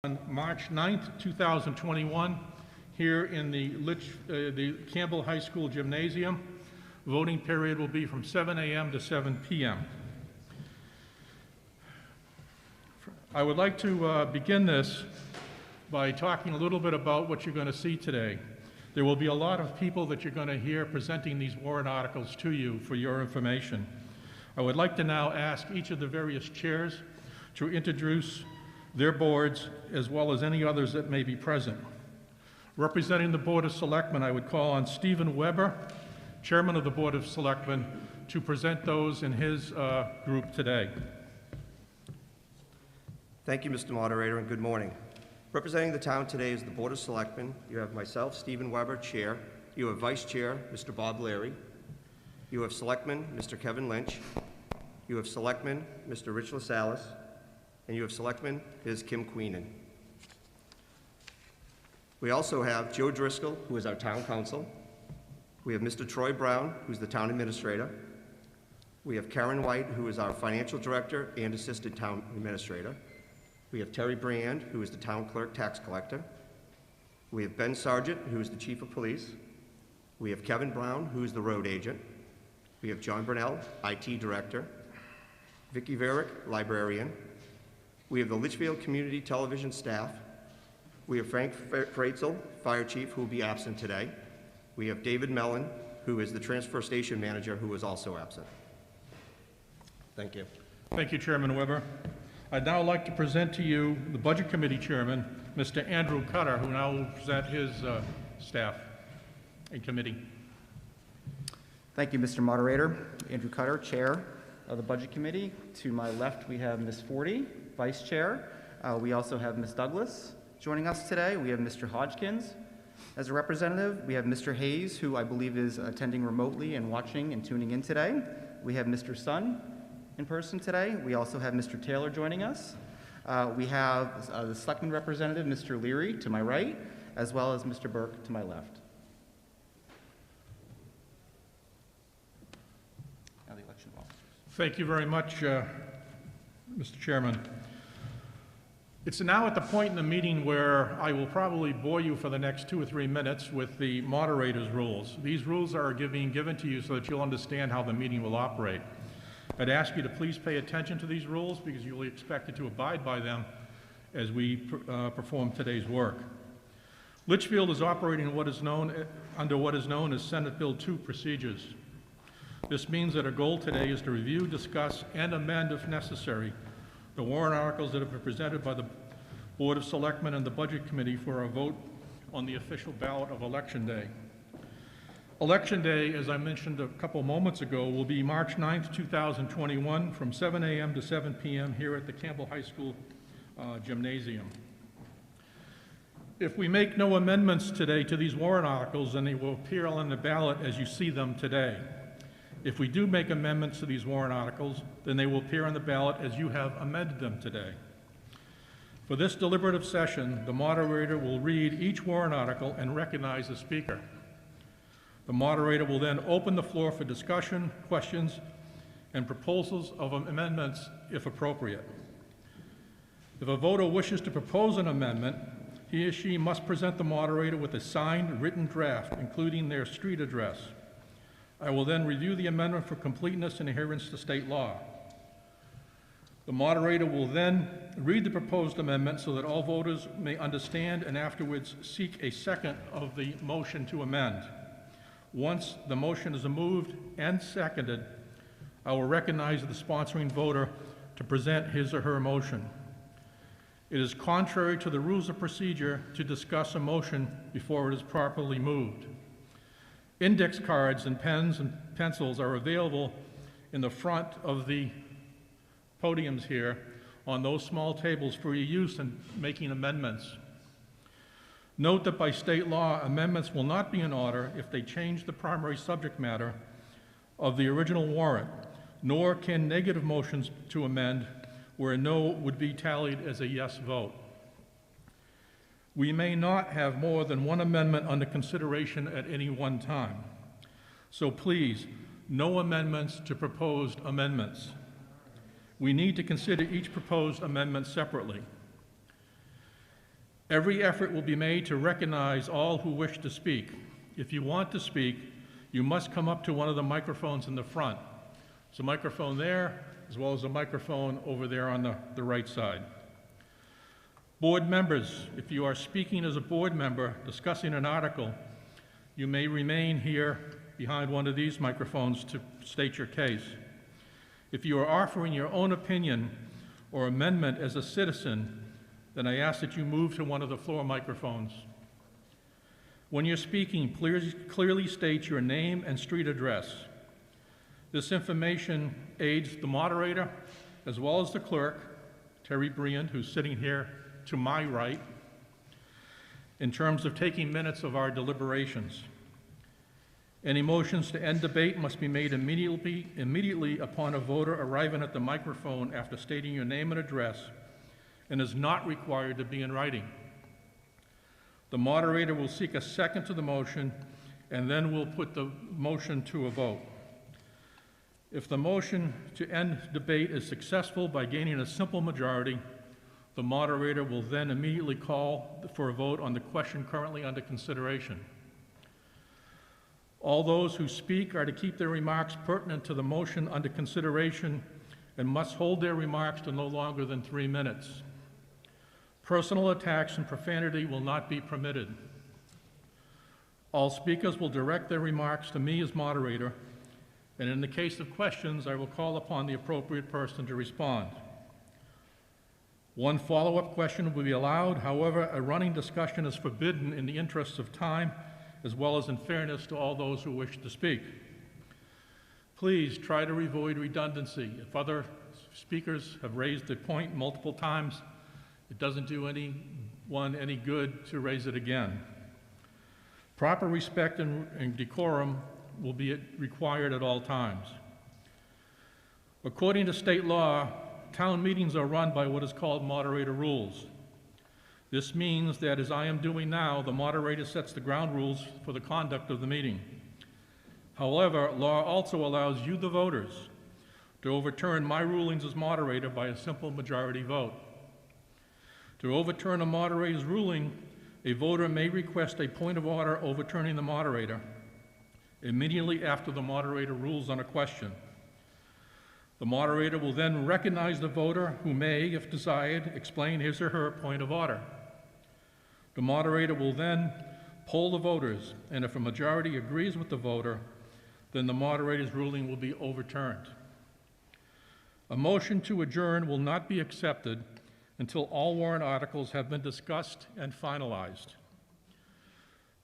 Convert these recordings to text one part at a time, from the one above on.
On March 9th, 2021, here in the Campbell High School Gymnasium. Voting period will be from 7 a.m. to 7 p.m. I would like to begin this by talking a little bit about what you're going to see today. There will be a lot of people that you're going to hear presenting these warrant articles to you for your information. I would like to now ask each of the various chairs to introduce their boards, as well as any others that may be present. Representing the Board of Selectmen, I would call on Stephen Weber, Chairman of the Board of Selectmen, to present those in his group today. Thank you, Mr. Moderator, and good morning. Representing the town today is the Board of Selectmen. You have myself, Stephen Weber, Chair. You have Vice Chair, Mr. Bob Leary. You have Selectman, Mr. Kevin Lynch. You have Selectman, Mr. Rich LaSalle. And you have Selectman, Ms. Kim Queenan. We also have Joe Driscoll, who is our Town Council. We have Mr. Troy Brown, who's the Town Administrator. We have Karen White, who is our Financial Director and Assistant Town Administrator. We have Terry Brand, who is the Town Clerk Tax Collector. We have Ben Sargent, who is the Chief of Police. We have Kevin Brown, who is the Road Agent. We have John Burnell, IT Director. Vicki Varick, Librarian. We have the Litchfield Community Television staff. We have Frank Freitzel, Fire Chief, who will be absent today. We have David Mellon, who is the Transfer Station Manager, who is also absent. Thank you. Thank you, Chairman Weber. I'd now like to present to you the Budget Committee Chairman, Mr. Andrew Cutter, who now will present his staff and committee. Thank you, Mr. Moderator. Andrew Cutter, Chair of the Budget Committee. To my left, we have Ms. Forty, Vice Chair. We also have Ms. Douglas joining us today. We have Mr. Hodgkins as a representative. We have Mr. Hayes, who I believe is attending remotely and watching and tuning in today. We have Mr. Sun in person today. We also have Mr. Taylor joining us. We have the Selectman representative, Mr. Leary, to my right, as well as Mr. Burke to my left. Now the election of officers. Thank you very much, Mr. Chairman. It's now at the point in the meeting where I will probably bore you for the next 2 or 3 minutes with the moderator's rules. These rules are being given to you so that you'll understand how the meeting will operate. I'd ask you to please pay attention to these rules because you'll be expected to abide by them as we perform today's work. Litchfield is operating under what is known as Senate Bill 2 procedures. This means that our goal today is to review, discuss, and amend, if necessary, the warrant articles that have been presented by the Board of Selectmen and the Budget Committee for a vote on the official ballot of Election Day. Election Day, as I mentioned a couple moments ago, will be March 9th, 2021 from 7 a.m. to 7 p.m. here at the Campbell High School Gymnasium. If we make no amendments today to these warrant articles, then they will appear on the ballot as you see them today. If we do make amendments to these warrant articles, then they will appear on the ballot as you have amended them today. For this deliberative session, the moderator will read each warrant article and recognize the speaker. The moderator will then open the floor for discussion, questions, and proposals of amendments if appropriate. If a voter wishes to propose an amendment, he or she must present the moderator with a signed written draft, including their street address. I will then review the amendment for completeness and adherence to state law. The moderator will then read the proposed amendment so that all voters may understand and afterwards seek a second of the motion to amend. Once the motion is moved and seconded, I will recognize the sponsoring voter to present his or her motion. It is contrary to the rules of procedure to discuss a motion before it is properly moved. Index cards and pens and pencils are available in the front of the podiums here on those small tables for your use in making amendments. Note that by state law, amendments will not be in order if they change the primary subject matter of the original warrant, nor can negative motions to amend where a no would be tallied as a yes vote. We may not have more than one amendment under consideration at any one time. So please, no amendments to proposed amendments. We need to consider each proposed amendment separately. Every effort will be made to recognize all who wish to speak. If you want to speak, you must come up to one of the microphones in the front. There's a microphone there, as well as a microphone over there on the right side. Board members, if you are speaking as a board member discussing an article, you may remain here behind one of these microphones to state your case. If you are offering your own opinion or amendment as a citizen, then I ask that you move to one of the floor microphones. When you're speaking, clearly state your name and street address. This information aids the moderator as well as the clerk, Terry Briand, who's sitting here to my right, in terms of taking minutes of our deliberations. Any motions to end debate must be made immediately upon a voter arriving at the microphone after stating your name and address, and is not required to be in writing. The moderator will seek a second to the motion, and then we'll put the motion to a vote. If the motion to end debate is successful by gaining a simple majority, the moderator will then immediately call for a vote on the question currently under consideration. All those who speak are to keep their remarks pertinent to the motion under consideration and must hold their remarks to no longer than 3 minutes. Personal attacks and profanity will not be permitted. All speakers will direct their remarks to me as moderator, and in the case of questions, I will call upon the appropriate person to respond. One follow-up question will be allowed. However, a running discussion is forbidden in the interests of time, as well as in fairness to all those who wish to speak. Please try to avoid redundancy. If other speakers have raised the point multiple times, it doesn't do anyone any good to raise it again. Proper respect and decorum will be required at all times. According to state law, town meetings are run by what is called moderator rules. This means that, as I am doing now, the moderator sets the ground rules for the conduct of the meeting. However, law also allows you, the voters, to overturn my rulings as moderator by a simple majority vote. To overturn a moderator's ruling, a voter may request a point of order overturning the moderator immediately after the moderator rules on a question. The moderator will then recognize the voter who may, if desired, explain his or her point of order. The moderator will then poll the voters, and if a majority agrees with the voter, then the moderator's ruling will be overturned. A motion to adjourn will not be accepted until all warrant articles have been discussed and finalized.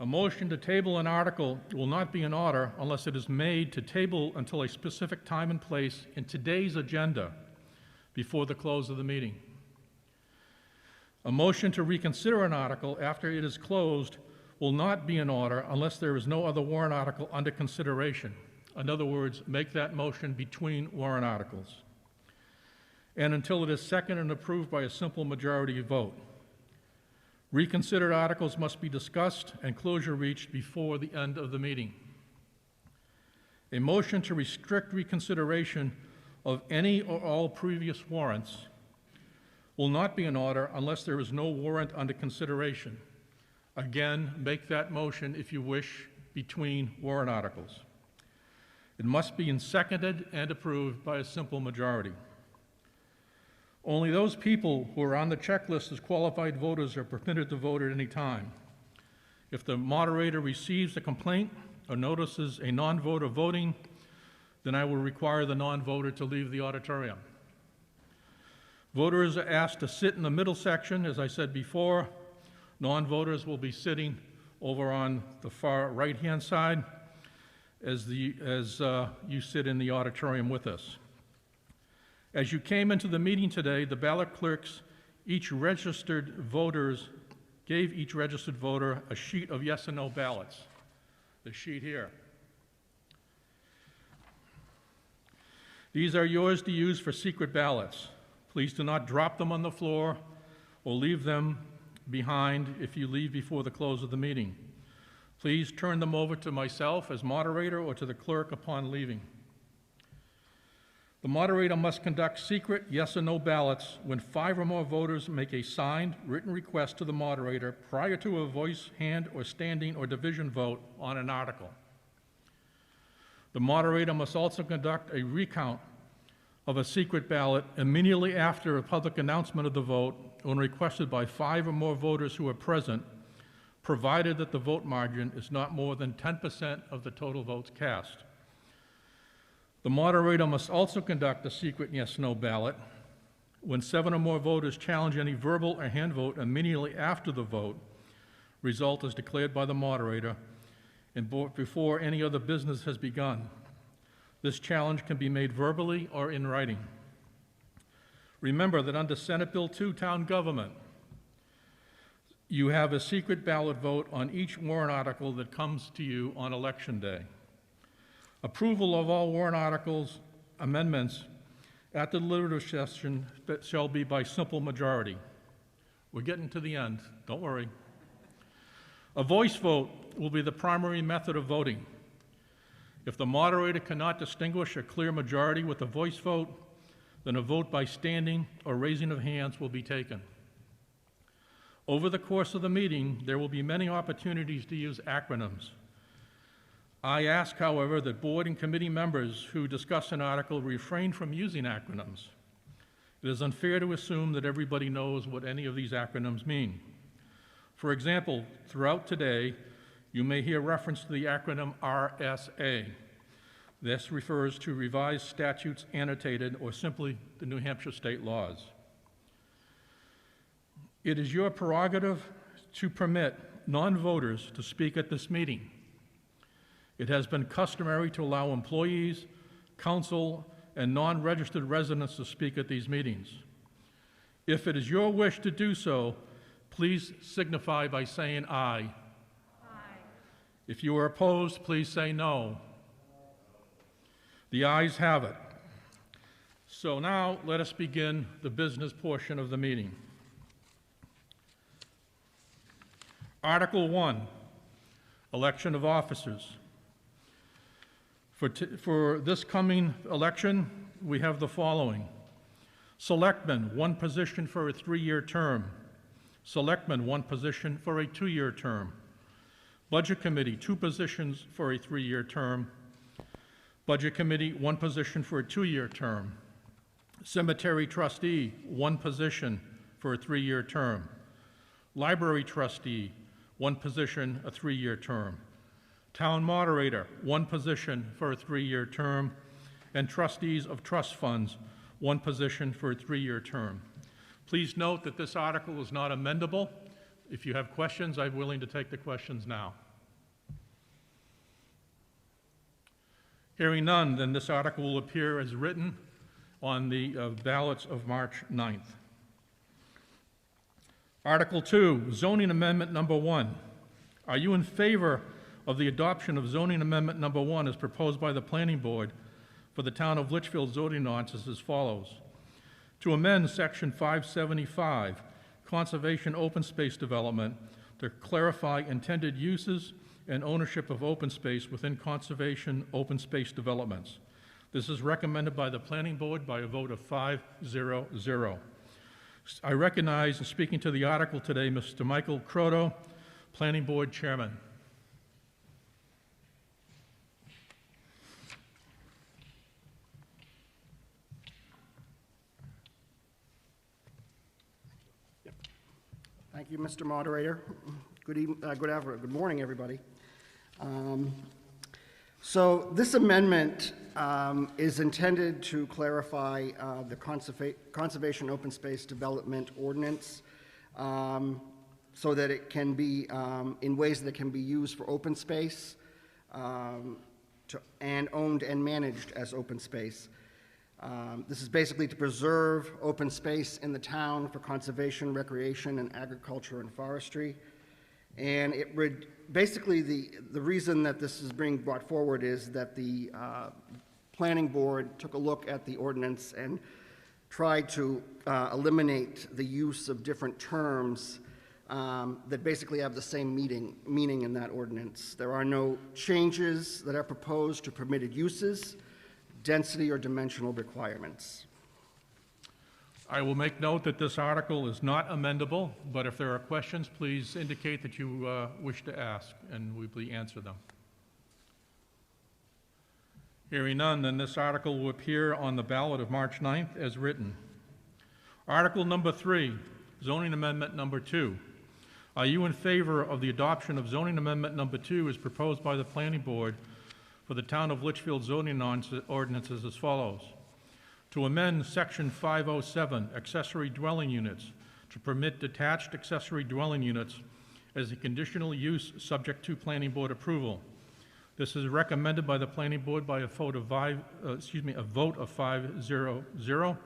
A motion to table an article will not be in order unless it is made to table until a specific time and place in today's agenda before the close of the meeting. A motion to reconsider an article after it is closed will not be in order unless there is no other warrant article under consideration. In other words, make that motion between warrant articles. And until it is seconded and approved by a simple majority vote. Reconsidered articles must be discussed and closure reached before the end of the meeting. A motion to restrict reconsideration of any or all previous warrants will not be in order unless there is no warrant under consideration. Again, make that motion, if you wish, between warrant articles. It must be seconded and approved by a simple majority. Only those people who are on the checklist as qualified voters are permitted to vote at any time. If the moderator receives a complaint or notices a non-voter voting, then I will require the non-voter to leave the auditorium. Voters are asked to sit in the middle section. As I said before, non-voters will be sitting over on the far right-hand side as you sit in the auditorium with us. As you came into the meeting today, the ballot clerks gave each registered voter a sheet of yes and no ballots. The sheet here. These are yours to use for secret ballots. Please do not drop them on the floor or leave them behind if you leave before the close of the meeting. Please turn them over to myself as moderator or to the clerk upon leaving. The moderator must conduct secret yes or no ballots when 5 or more voters make a signed, written request to the moderator prior to a voice, hand, or standing or division vote on an article. The moderator must also conduct a recount of a secret ballot immediately after a public announcement of the vote when requested by 5 or more voters who are present, provided that the vote margin is not more than 10% of the total votes cast. The moderator must also conduct a secret yes/no ballot when 7 or more voters challenge any verbal or hand vote immediately after the vote. Result is declared by the moderator and before any other business has begun. This challenge can be made verbally or in writing. Remember that under Senate Bill 2, Town Government, you have a secret ballot vote on each warrant article that comes to you on Election Day. Approval of all warrant articles amendments at the deliberative session shall be by simple majority. We're getting to the end, don't worry. A voice vote will be the primary method of voting. If the moderator cannot distinguish a clear majority with a voice vote, then a vote by standing or raising of hands will be taken. Over the course of the meeting, there will be many opportunities to use acronyms. I ask, however, that board and committee members who discuss an article refrain from using acronyms. It is unfair to assume that everybody knows what any of these acronyms mean. For example, throughout today, you may hear reference to the acronym RSA. This refers to Revised Statutes Annotated, or simply the New Hampshire state laws. It is your prerogative to permit non-voters to speak at this meeting. It has been customary to allow employees, council, and non-registered residents to speak at these meetings. If it is your wish to do so, please signify by saying aye. Aye. If you are opposed, please say no. The ayes have it. So now let us begin the business portion of the meeting. Article 1, Election of Officers. For this coming election, we have the following. Selectmen, 1 position for a 3-year term. Selectmen, 1 position for a 2-year term. Budget Committee, 2 positions for a 3-year term. Budget Committee, 1 position for a 2-year term. Cemetery Trustee, 1 position for a 3-year term. Library Trustee, 1 position, a 3-year term. Town Moderator, 1 position for a 3-year term. And Trustees of Trust Funds, 1 position for a 3-year term. Please note that this article is not amendable. If you have questions, I'm willing to take the questions now. Hearing none, then this article will appear as written on the ballots of March 9th. Article 2, Zoning Amendment Number 1. Are you in favor of the adoption of Zoning Amendment Number 1 as proposed by the Planning Board for the Town of Litchfield zoning ordinance as follows? To amend Section 575, Conservation Open Space Development, to clarify intended uses and ownership of open space within conservation open space developments. This is recommended by the Planning Board by a vote of 5-0-0. I recognize, in speaking to the article today, Mr. Michael Croto, Planning Board Chairman. Thank you, Mr. Moderator. Good morning, everybody. So this amendment is intended to clarify the Conservation Open Space Development Ordinance so that it can be in ways that can be used for open space and owned and managed as open space. This is basically to preserve open space in the town for conservation, recreation, and agriculture and forestry. And it would basically the reason that this is being brought forward is that the Planning Board took a look at the ordinance and tried to eliminate the use of different terms that basically have the same meaning in that ordinance. There are no changes that are proposed to permitted uses, density or dimensional requirements. I will make note that this article is not amendable, but if there are questions, please indicate that you wish to ask, and we will answer them. Hearing none, then this article will appear on the ballot of March 9th as written. Article number 3, zoning amendment number 2. Are you in favor of the adoption of zoning amendment number 2 as proposed by the planning board for the town of Litchfield zoning ordinances as follows? To amend section 507, accessory dwelling units, to permit detached accessory dwelling units as a conditional use subject to planning board approval. This is recommended by the planning board by a vote of 5-0.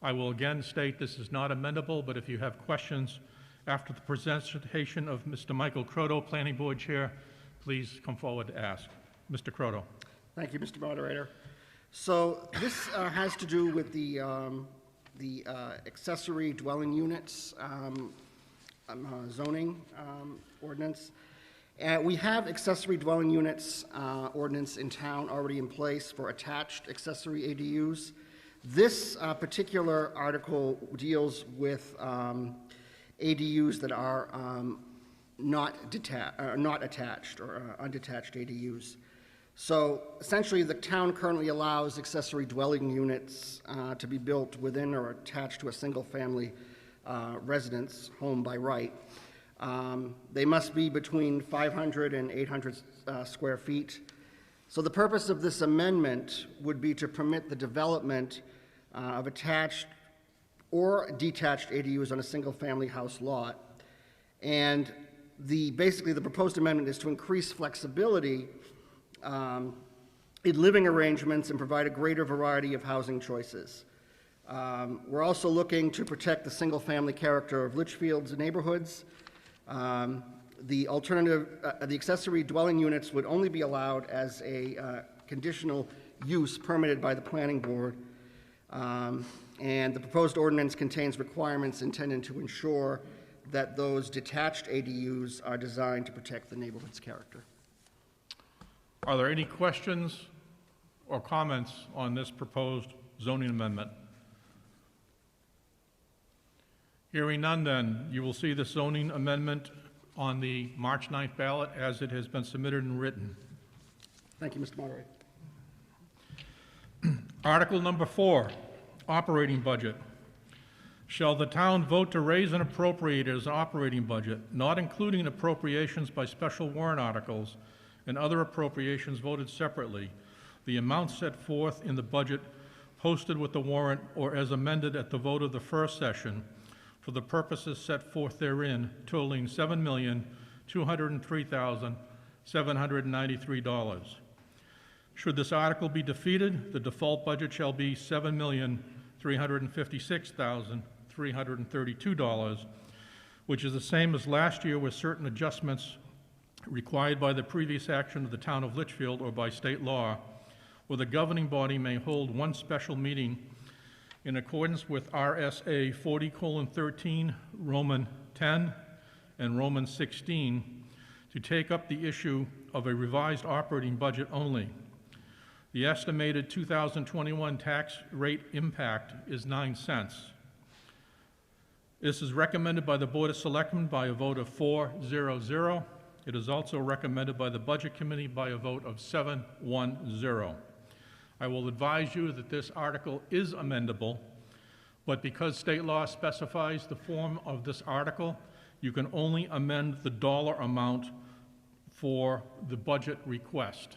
I will again state this is not amendable, but if you have questions after the presentation of Mr. Michael Croto, planning board chair, please come forward to ask. Mr. Croto. Thank you, Mr. Moderator. So this has to do with the accessory dwelling units zoning ordinance. We have accessory dwelling units ordinance in town already in place for attached accessory ADUs. This particular article deals with ADUs that are not attached or undetached ADUs. So essentially, the town currently allows accessory dwelling units to be built within or attached to a single-family residence, home by right. They must be between 500 and 800 square feet. So the purpose of this amendment would be to permit the development of attached or detached ADUs on a single-family house lot. And basically the proposed amendment is to increase flexibility in living arrangements and provide a greater variety of housing choices. We're also looking to protect the single-family character of Litchfield's neighborhoods. The accessory dwelling units would only be allowed as a conditional use permitted by the planning board. And the proposed ordinance contains requirements intended to ensure that those detached ADUs are designed to protect the neighborhood's character. Are there any questions or comments on this proposed zoning amendment? Hearing none, then, you will see the zoning amendment on the March 9th ballot as it has been submitted and written. Thank you, Mr. Moderator. Article number 4, operating budget. Shall the town vote to raise and appropriate as an operating budget, not including appropriations by special warrant articles and other appropriations voted separately, the amount set forth in the budget posted with the warrant or as amended at the vote of the first session for the purposes set forth therein, totaling $7,203,793. Should this article be defeated, the default budget shall be $7,356,332, which is the same as last year with certain adjustments required by the previous action of the town of Litchfield or by state law, where the governing body may hold one special meeting in accordance with RSA 40:13, Roman 10, and Roman 16, to take up the issue of a revised operating budget only. The estimated 2021 tax rate impact is 9 cents. This is recommended by the Board of Selectmen by a vote of 4-0-0. It is also recommended by the Budget Committee by a vote of 7-1-0. I will advise you that this article is amendable, but because state law specifies the form of this article, you can only amend the dollar amount for the budget request.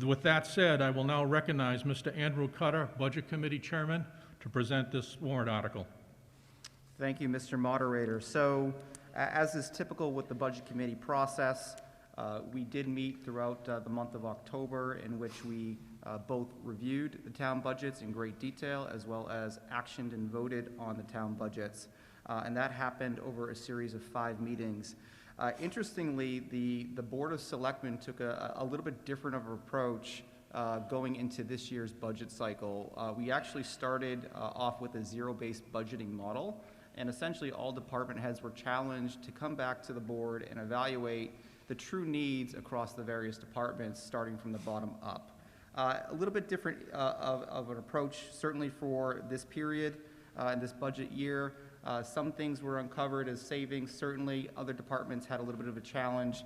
With that said, I will now recognize Mr. Andrew Cutter, Budget Committee Chairman, to present this warrant article. Thank you, Mr. Moderator. So, as is typical with the Budget Committee process, we did meet throughout the month of October, in which we both reviewed the town budgets in great detail, as well as actioned and voted on the town budgets. And that happened over a series of 5 meetings. Interestingly, the Board of Selectmen took a little bit different of an approach going into this year's budget cycle. We actually started off with a zero-based budgeting model, and essentially all department heads were challenged to come back to the board and evaluate the true needs across the various departments, starting from the bottom up. A little bit different of an approach, certainly for this period and this budget year. Some things were uncovered as savings. Certainly, other departments had a little bit of a challenge,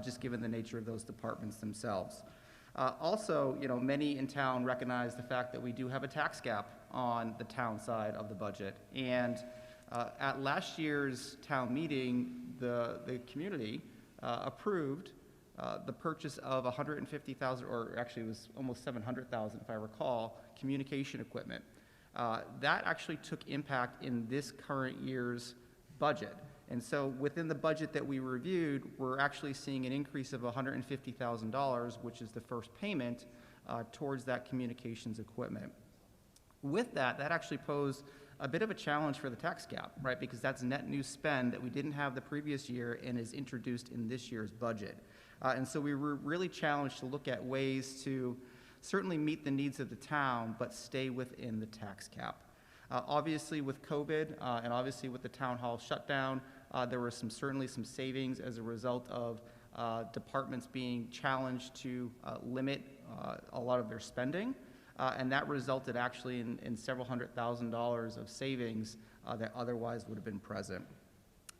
just given the nature of those departments themselves. Also, many in town recognize the fact that we do have a tax cap on the town side of the budget. And at last year's town meeting, the community approved the purchase of 150,000, or actually it was almost 700,000 if I recall, communication equipment. That actually took impact in this current year's budget. And so within the budget that we reviewed, we're actually seeing an increase of $150,000, which is the first payment towards that communications equipment. With that, that actually posed a bit of a challenge for the tax cap, right? Because that's net new spend that we didn't have the previous year and is introduced in this year's budget. And so we were really challenged to look at ways to certainly meet the needs of the town, but stay within the tax cap. Obviously with COVID and obviously with the town hall shutdown, there were certainly some savings as a result of departments being challenged to limit a lot of their spending. And that resulted actually in several $100,000 of savings that otherwise would have been present.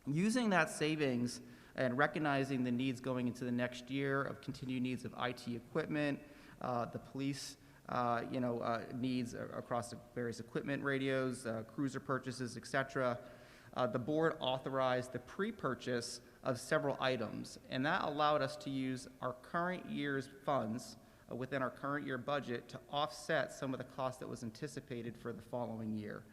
Using that savings and recognizing the needs going into the next year of continued needs of IT equipment, the police needs across the various equipment, radios, cruiser purchases, etc. The board authorized the pre-purchase of several items, and that allowed us to use our current year's funds within our current year budget to offset some of the cost that was anticipated for the following year.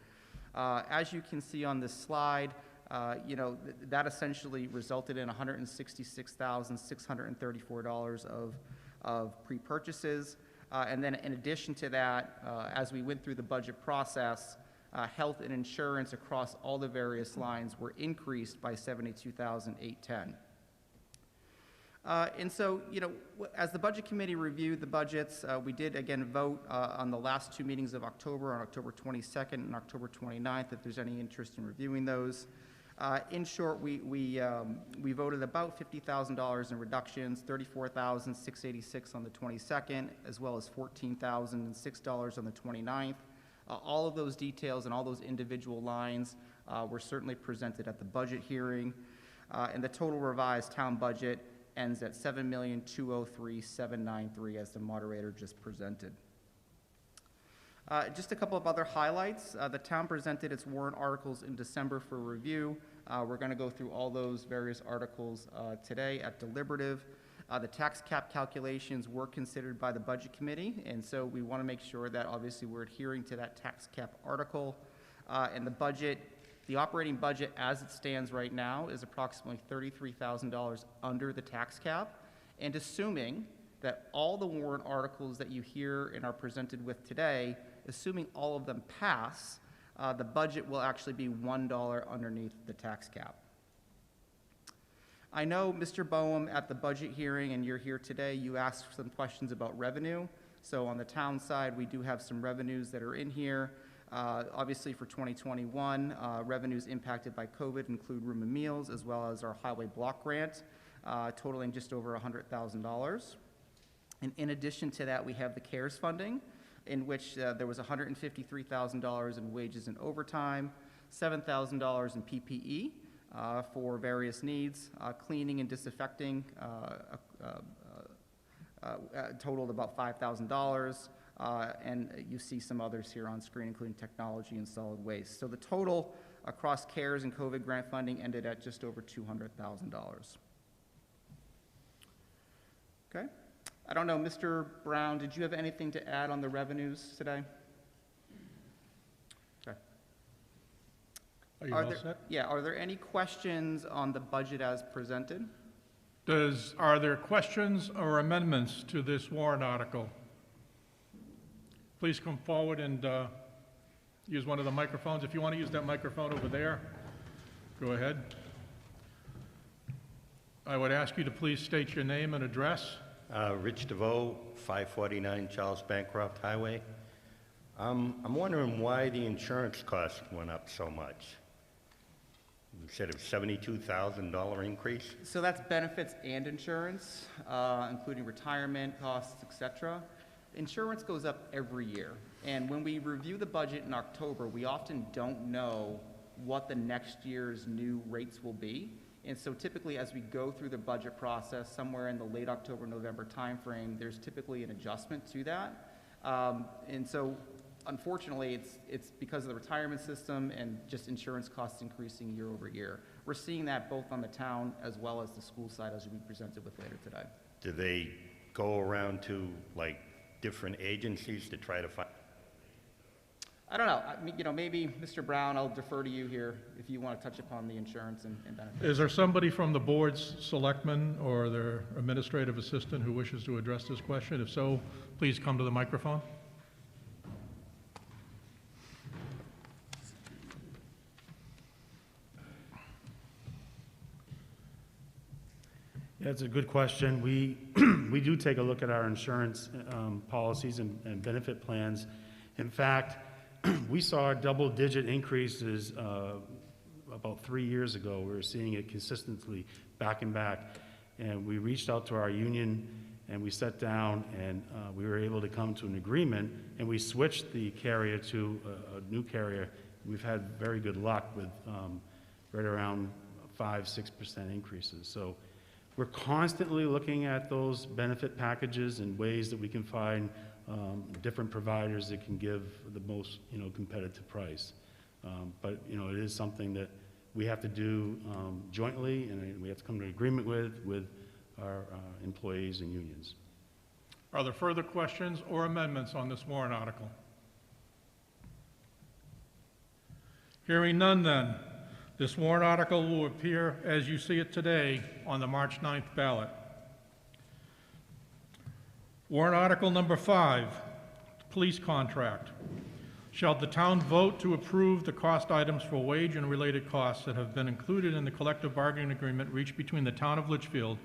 As you can see on this slide, that essentially resulted in $166,634 of pre-purchases. And then in addition to that, as we went through the budget process, health and insurance across all the various lines were increased by $72,810. And so, as the Budget Committee reviewed the budgets, we did again vote on the last two meetings of October, on October 22nd and October 29th, if there's any interest in reviewing those. In short, we voted about $50,000 in reductions, $34,686 on the 22nd, as well as $14,006 on the 29th. All of those details and all those individual lines were certainly presented at the budget hearing, and the total revised town budget ends at $7,203,793 as the moderator just presented. Just a couple of other highlights. The town presented its warrant articles in December for review. We're going to go through all those various articles today at deliberative. The tax cap calculations were considered by the Budget Committee, and so we want to make sure that obviously we're adhering to that tax cap article. And the budget, the operating budget as it stands right now is approximately $33,000 under the tax cap, and assuming that all the warrant articles that you hear and are presented with today, assuming all of them pass, the budget will actually be $1 underneath the tax cap. I know, Mr. Boehm, at the budget hearing, and you're here today, you asked some questions about revenue. So on the town side, we do have some revenues that are in here. Obviously for 2021, revenues impacted by COVID include room and meals, as well as our highway block grant, totaling just over $100,000. And in addition to that, we have the CARES funding, in which there was $153,000 in wages and overtime, $7,000 in PPE for various needs, cleaning and disinfecting totaled about $5,000, and you see some others here on screen, including technology and solid waste. So the total across CARES and COVID grant funding ended at just over $200,000. Okay. I don't know, Mr. Brown, did you have anything to add on the revenues today? Okay. Are you all set? Yeah, are there any questions on the budget as presented? Are there questions or amendments to this warrant article? Please come forward and use one of the microphones. If you want to use that microphone over there, go ahead. I would ask you to please state your name and address. Rich DeVoe, 549 Charles Bancroft Highway. I'm wondering why the insurance cost went up so much. You said a $72,000 increase? So that's benefits and insurance, including retirement costs, etc. Insurance goes up every year, and when we review the budget in October, we often don't know what the next year's new rates will be. And so typically, as we go through the budget process, somewhere in the late October, November timeframe, there's typically an adjustment to that. And so, unfortunately, it's because of the retirement system and just insurance costs increasing year over year. We're seeing that both on the town as well as the school side, as we presented with later today. Do they go around to, like, different agencies to try to find? I don't know. I mean, you know, maybe Mr. Brown, I'll defer to you here if you want to touch upon the insurance and benefits. Is there somebody from the board's selectmen or their administrative assistant who wishes to address this question? If so, please come to the microphone. Yeah, it's a good question. We, we do take a look at our insurance policies and benefit plans. In fact, we saw double-digit increases about 3 years ago. We were seeing it consistently back and back. And we reached out to our union and we sat down and we were able to come to an agreement, and we switched the carrier to a new carrier. We've had very good luck with right around 5-6% increases. So we're constantly looking at those benefit packages and ways that we can find different providers that can give the most, competitive price. But, it is something that we have to do jointly, and we have to come to an agreement with our employees and unions. Are there further questions or amendments on this warrant article? Hearing none then, this warrant article will appear as you see it today on the March 9th ballot. Warrant article number 5, police contract. Shall the town vote to approve the cost items for wage and related costs that have been included in the collective bargaining agreement reached between the town of Litchfield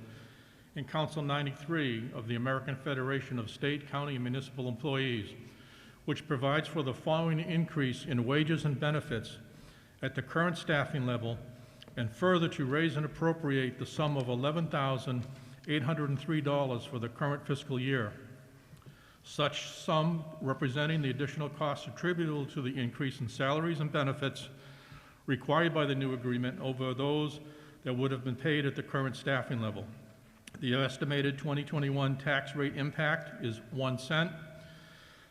and Council 93 of the American Federation of State, County, and Municipal Employees, which provides for the following increase in wages and benefits at the current staffing level, and further to raise and appropriate the sum of $11,803 for the current fiscal year. Such sum representing the additional costs attributable to the increase in salaries and benefits required by the new agreement over those that would have been paid at the current staffing level. The estimated 2021 tax rate impact is 1 cent.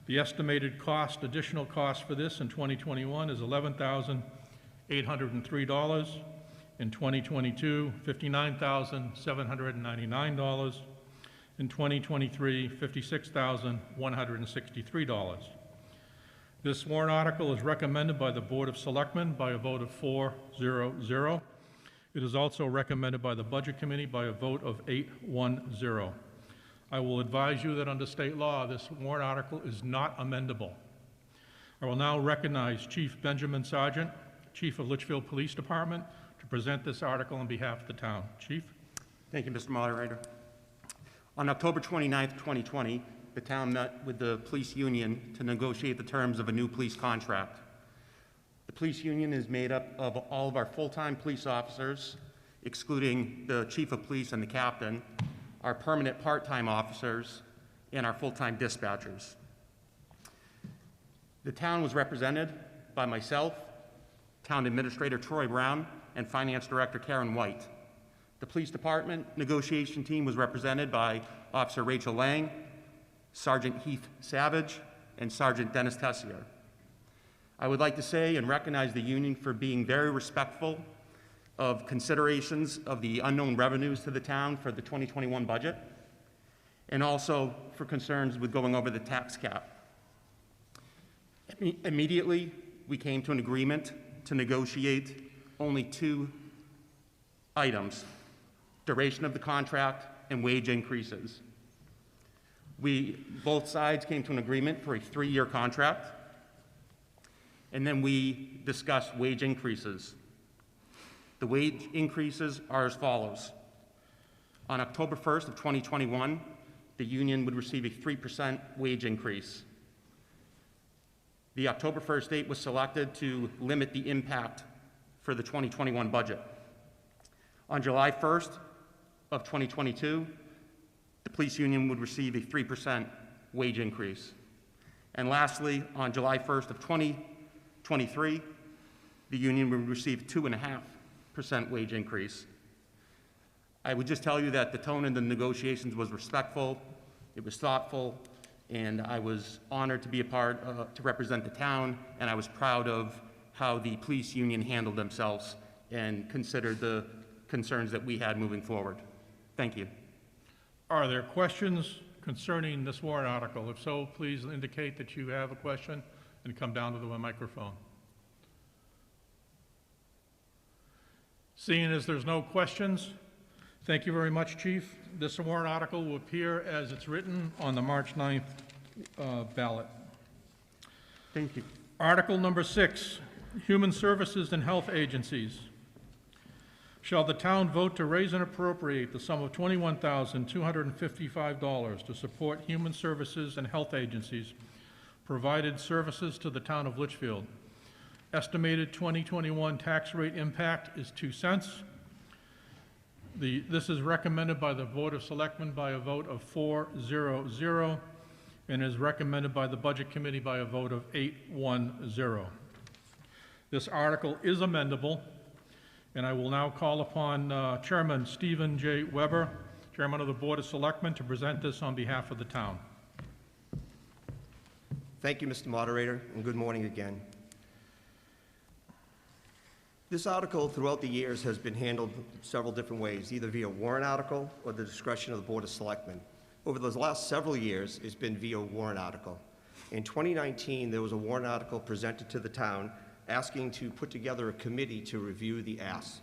The estimated additional cost for this in 2021 is $11,803. In 2022, $59,799. In 2023, $56,163. This warrant article is recommended by the Board of Selectmen by a vote of 4-0-0. It is also recommended by the Budget Committee by a vote of 8-1-0. I will advise you that under state law, this warrant article is not amendable. I will now recognize Chief Benjamin Sargent, Chief of Litchfield Police Department, to present this article on behalf of the town. Chief? Thank you, Mr. Moderator. On October 29th, 2020, the town met with the police union to negotiate the terms of a new police contract. The police union is made up of all of our full-time police officers, excluding the chief of police and the captain, our permanent part-time officers, and our full-time dispatchers. The town was represented by myself, Town Administrator Troy Brown, and Finance Director Karen White. The police department negotiation team was represented by Officer Rachel Lang, Sergeant Heath Savage, and Sergeant Dennis Tessier. I would like to say and recognize the union for being very respectful of considerations of the unknown revenues to the town for the 2021 budget, and also for concerns with going over the tax cap. Immediately, we came to an agreement to negotiate only 2 items: duration of the contract and wage increases. Both sides came to an agreement for a 3-year contract, and then we discussed wage increases. The wage increases are as follows. On October 1st of 2021, the union would receive a 3% wage increase. The October 1st date was selected to limit the impact for the 2021 budget. On July 1st of 2022, the police union would receive a 3% wage increase. And lastly, on July 1st of 2023, the union will receive 2.5% wage increase. I would just tell you that the tone in the negotiations was respectful, it was thoughtful, and I was honored to be a part, to represent the town, and I was proud of how the police union handled themselves and considered the concerns that we had moving forward. Thank you. Are there questions concerning this warrant article? If so, please indicate that you have a question and come down to the microphone. Seeing as there's no questions, thank you very much, Chief. This warrant article will appear as it's written on the March 9th ballot. Thank you. Article number 6, Human Services and Health Agencies. Shall the town vote to raise and appropriate the sum of $21,255 to support human services and health agencies provided services to the town of Litchfield? Estimated 2021 tax rate impact is 2 cents. This is recommended by the Board of Selectmen by a vote of 4-0-0 and is recommended by the Budget Committee by a vote of 8-1-0. This article is amendable, and I will now call upon Chairman Stephen J. Weber, Chairman of the Board of Selectmen, to present this on behalf of the town. Thank you, Mr. Moderator, and good morning again. This article, throughout the years, has been handled several different ways, either via warrant article or the discretion of the Board of Selectmen. Over those last several years, it's been via warrant article. In 2019, there was a warrant article presented to the town asking to put together a committee to review the ask.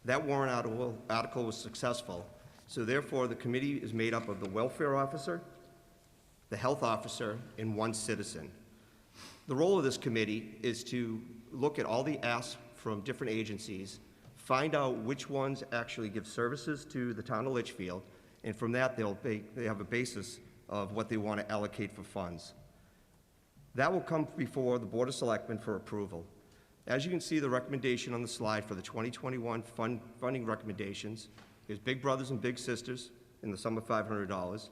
That warrant article was successful, so therefore the committee is made up of the welfare officer, the health officer, and 1 citizen. The role of this committee is to look at all the asks from different agencies, find out which ones actually give services to the town of Litchfield, and from that they have a basis of what they want to allocate for funds. That will come before the Board of Selectmen for approval. As you can see, the recommendation on the slide for the 2021 funding recommendations is Big Brothers and Big Sisters in the sum of $500,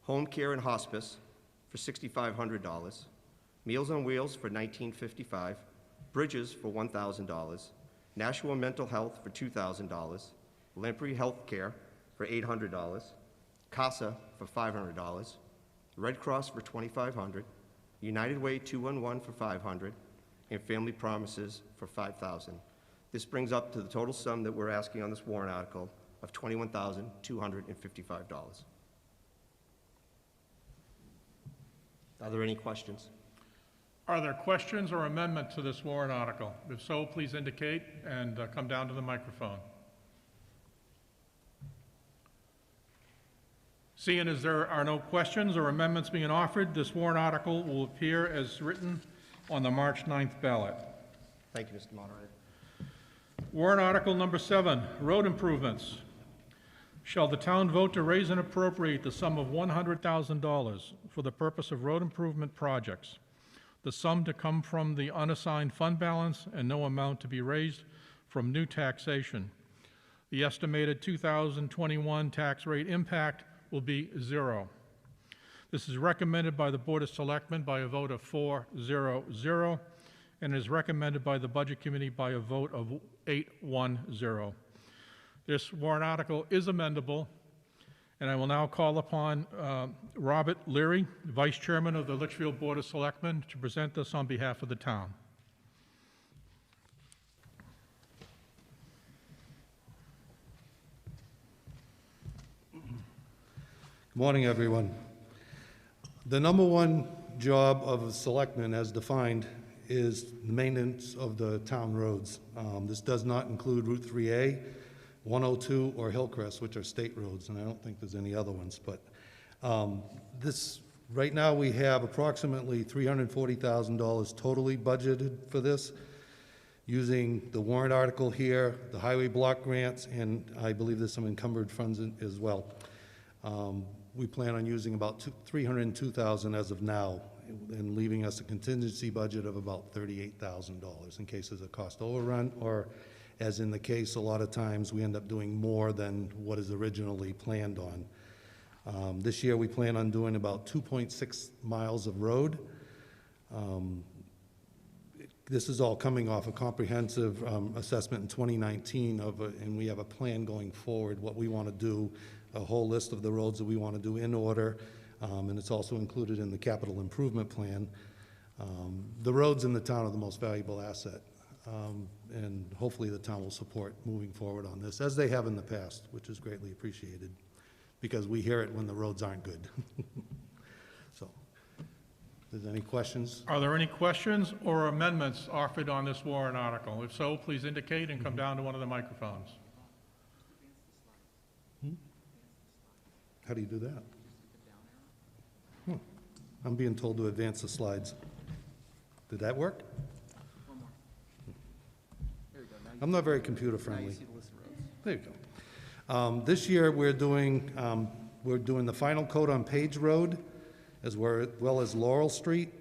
home care and hospice for $6,500, Meals on Wheels for $1,955, Bridges for $1,000, Nashua Mental Health for $2,000, Lamprey Health Care for $800, CASA for $500, Red Cross for $2,500, United Way 211 for $500, and Family Promises for $5,000. This brings up to the total sum that we're asking on this warrant article of $21,255. Are there any questions? Are there questions or amendment to this warrant article? If so, please indicate and come down to the microphone. Seeing as there are no questions or amendments being offered, this warrant article will appear as written on the March 9th ballot. Thank you, Mr. Moderator. Warrant article number 7, road improvements. Shall the town vote to raise and appropriate the sum of $100,000 for the purpose of road improvement projects? The sum to come from the unassigned fund balance and no amount to be raised from new taxation. The estimated 2021 tax rate impact will be 0. This is recommended by the Board of Selectmen by a vote of 4-0-0 and is recommended by the Budget Committee by a vote of 8-1-0. This warrant article is amendable, and I will now call upon Robert Leary, Vice Chairman of the Litchfield Board of Selectmen, to present this on behalf of the town. Good morning, everyone. The number one job of a selectman, as defined, is the maintenance of the town roads. This does not include Route 3A, 102, or Hillcrest, which are state roads, and I don't think there's any other ones. But right now we have approximately $340,000 totally budgeted for this, using the warrant article here, the highway block grants, and I believe there's some encumbered funds as well. We plan on using about $302,000 as of now, and leaving us a contingency budget of about $38,000 in case there's a cost overrun, or as in the case a lot of times we end up doing more than what is originally planned on. This year, we plan on doing about 2.6 miles of road. This is all coming off a comprehensive assessment in 2019 and we have a plan going forward, what we want to do, a whole list of the roads that we want to do in order, and it's also included in the capital improvement plan. The roads in the town are the most valuable asset, and hopefully the town will support moving forward on this, as they have in the past, which is greatly appreciated, because we hear it when the roads aren't good. So. Is there any questions? Are there any questions or amendments offered on this warrant article? If so, please indicate and come down to one of the microphones. How do you do that? I'm being told to advance the slides. Did that work? I'm not very computer friendly. There you go. This year, we're doing the final coat on Page Road, as well as Laurel Street.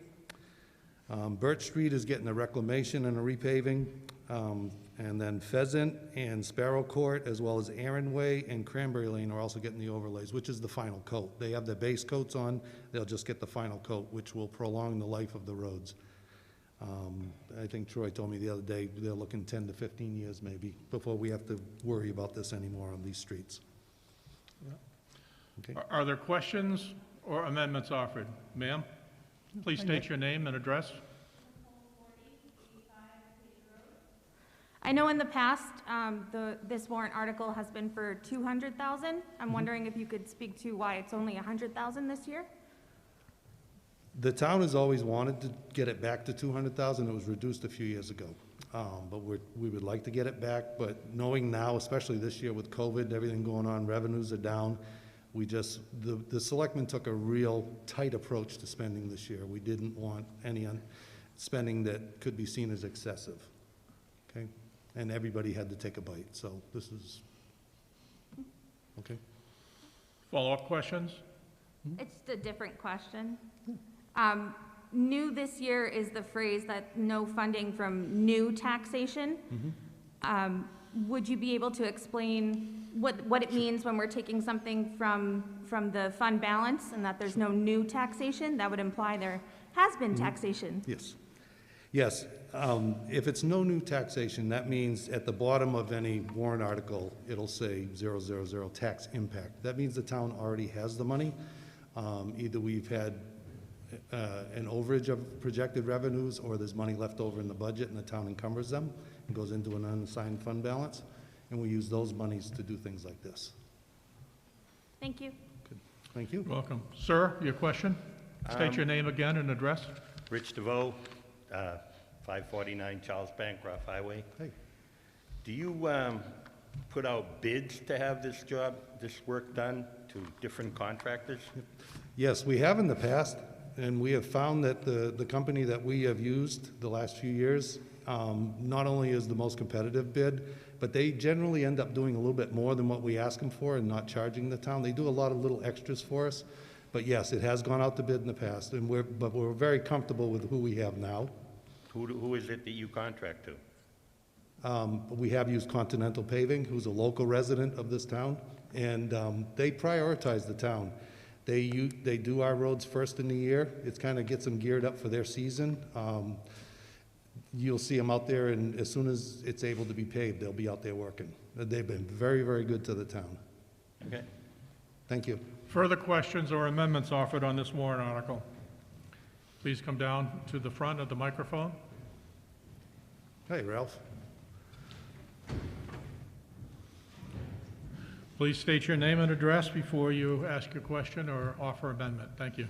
Birch Street is getting a reclamation and a repaving. And then Pheasant and Sparrow Court, as well as Aaron Way and Cranberry Lane are also getting the overlays, which is the final coat. They have their base coats on, they'll just get the final coat, which will prolong the life of the roads. I think Troy told me the other day, they're looking 10 to 15 years maybe, before we have to worry about this anymore on these streets. Okay. Are there questions or amendments offered? Ma'am, please state your name and address. I know in the past, this warrant article has been for 200,000. I'm wondering if you could speak to why it's only 100,000 this year? The town has always wanted to get it back to 200,000. It was reduced a few years ago. But we would like to get it back, but knowing now, especially this year with COVID, everything going on, revenues are down. The selectmen took a real tight approach to spending this year. We didn't want any spending that could be seen as excessive, okay? And everybody had to take a bite, so this is, okay? Follow-up questions? It's a different question. New this year is the phrase that no funding from new taxation. Would you be able to explain what it means when we're taking something from the fund balance and that there's no new taxation? That would imply there has been taxation. Yes. Yes. If it's no new taxation, that means at the bottom of any warrant article, it'll say 000 tax impact. That means the town already has the money. Either we've had an overage of projected revenues, or there's money left over in the budget and the town encumbers them and goes into an unassigned fund balance, and we use those monies to do things like this. Thank you. Good. Thank you. Welcome. Sir, your question? State your name again and address. Rich DeVoe, 549 Charles Bancroft Highway. Hey. Do you put out bids to have this work done to different contractors? Yes, we have in the past, and we have found that the company that we have used the last few years not only is the most competitive bid, but they generally end up doing a little bit more than what we ask them for and not charging the town. They do a lot of little extras for us. But yes, it has gone out to bid in the past, and we're very comfortable with who we have now. Who is it that you contract to? We have used Continental Paving, who's a local resident of this town, and they prioritize the town. They do our roads first in the year. It kind of gets them geared up for their season. You'll see them out there, and as soon as it's able to be paved, they'll be out there working. They've been very, very good to the town. Okay. Thank you. Further questions or amendments offered on this warrant article? Please come down to the front of the microphone. Hey, Ralph. Please state your name and address before you ask your question or offer amendment. Thank you.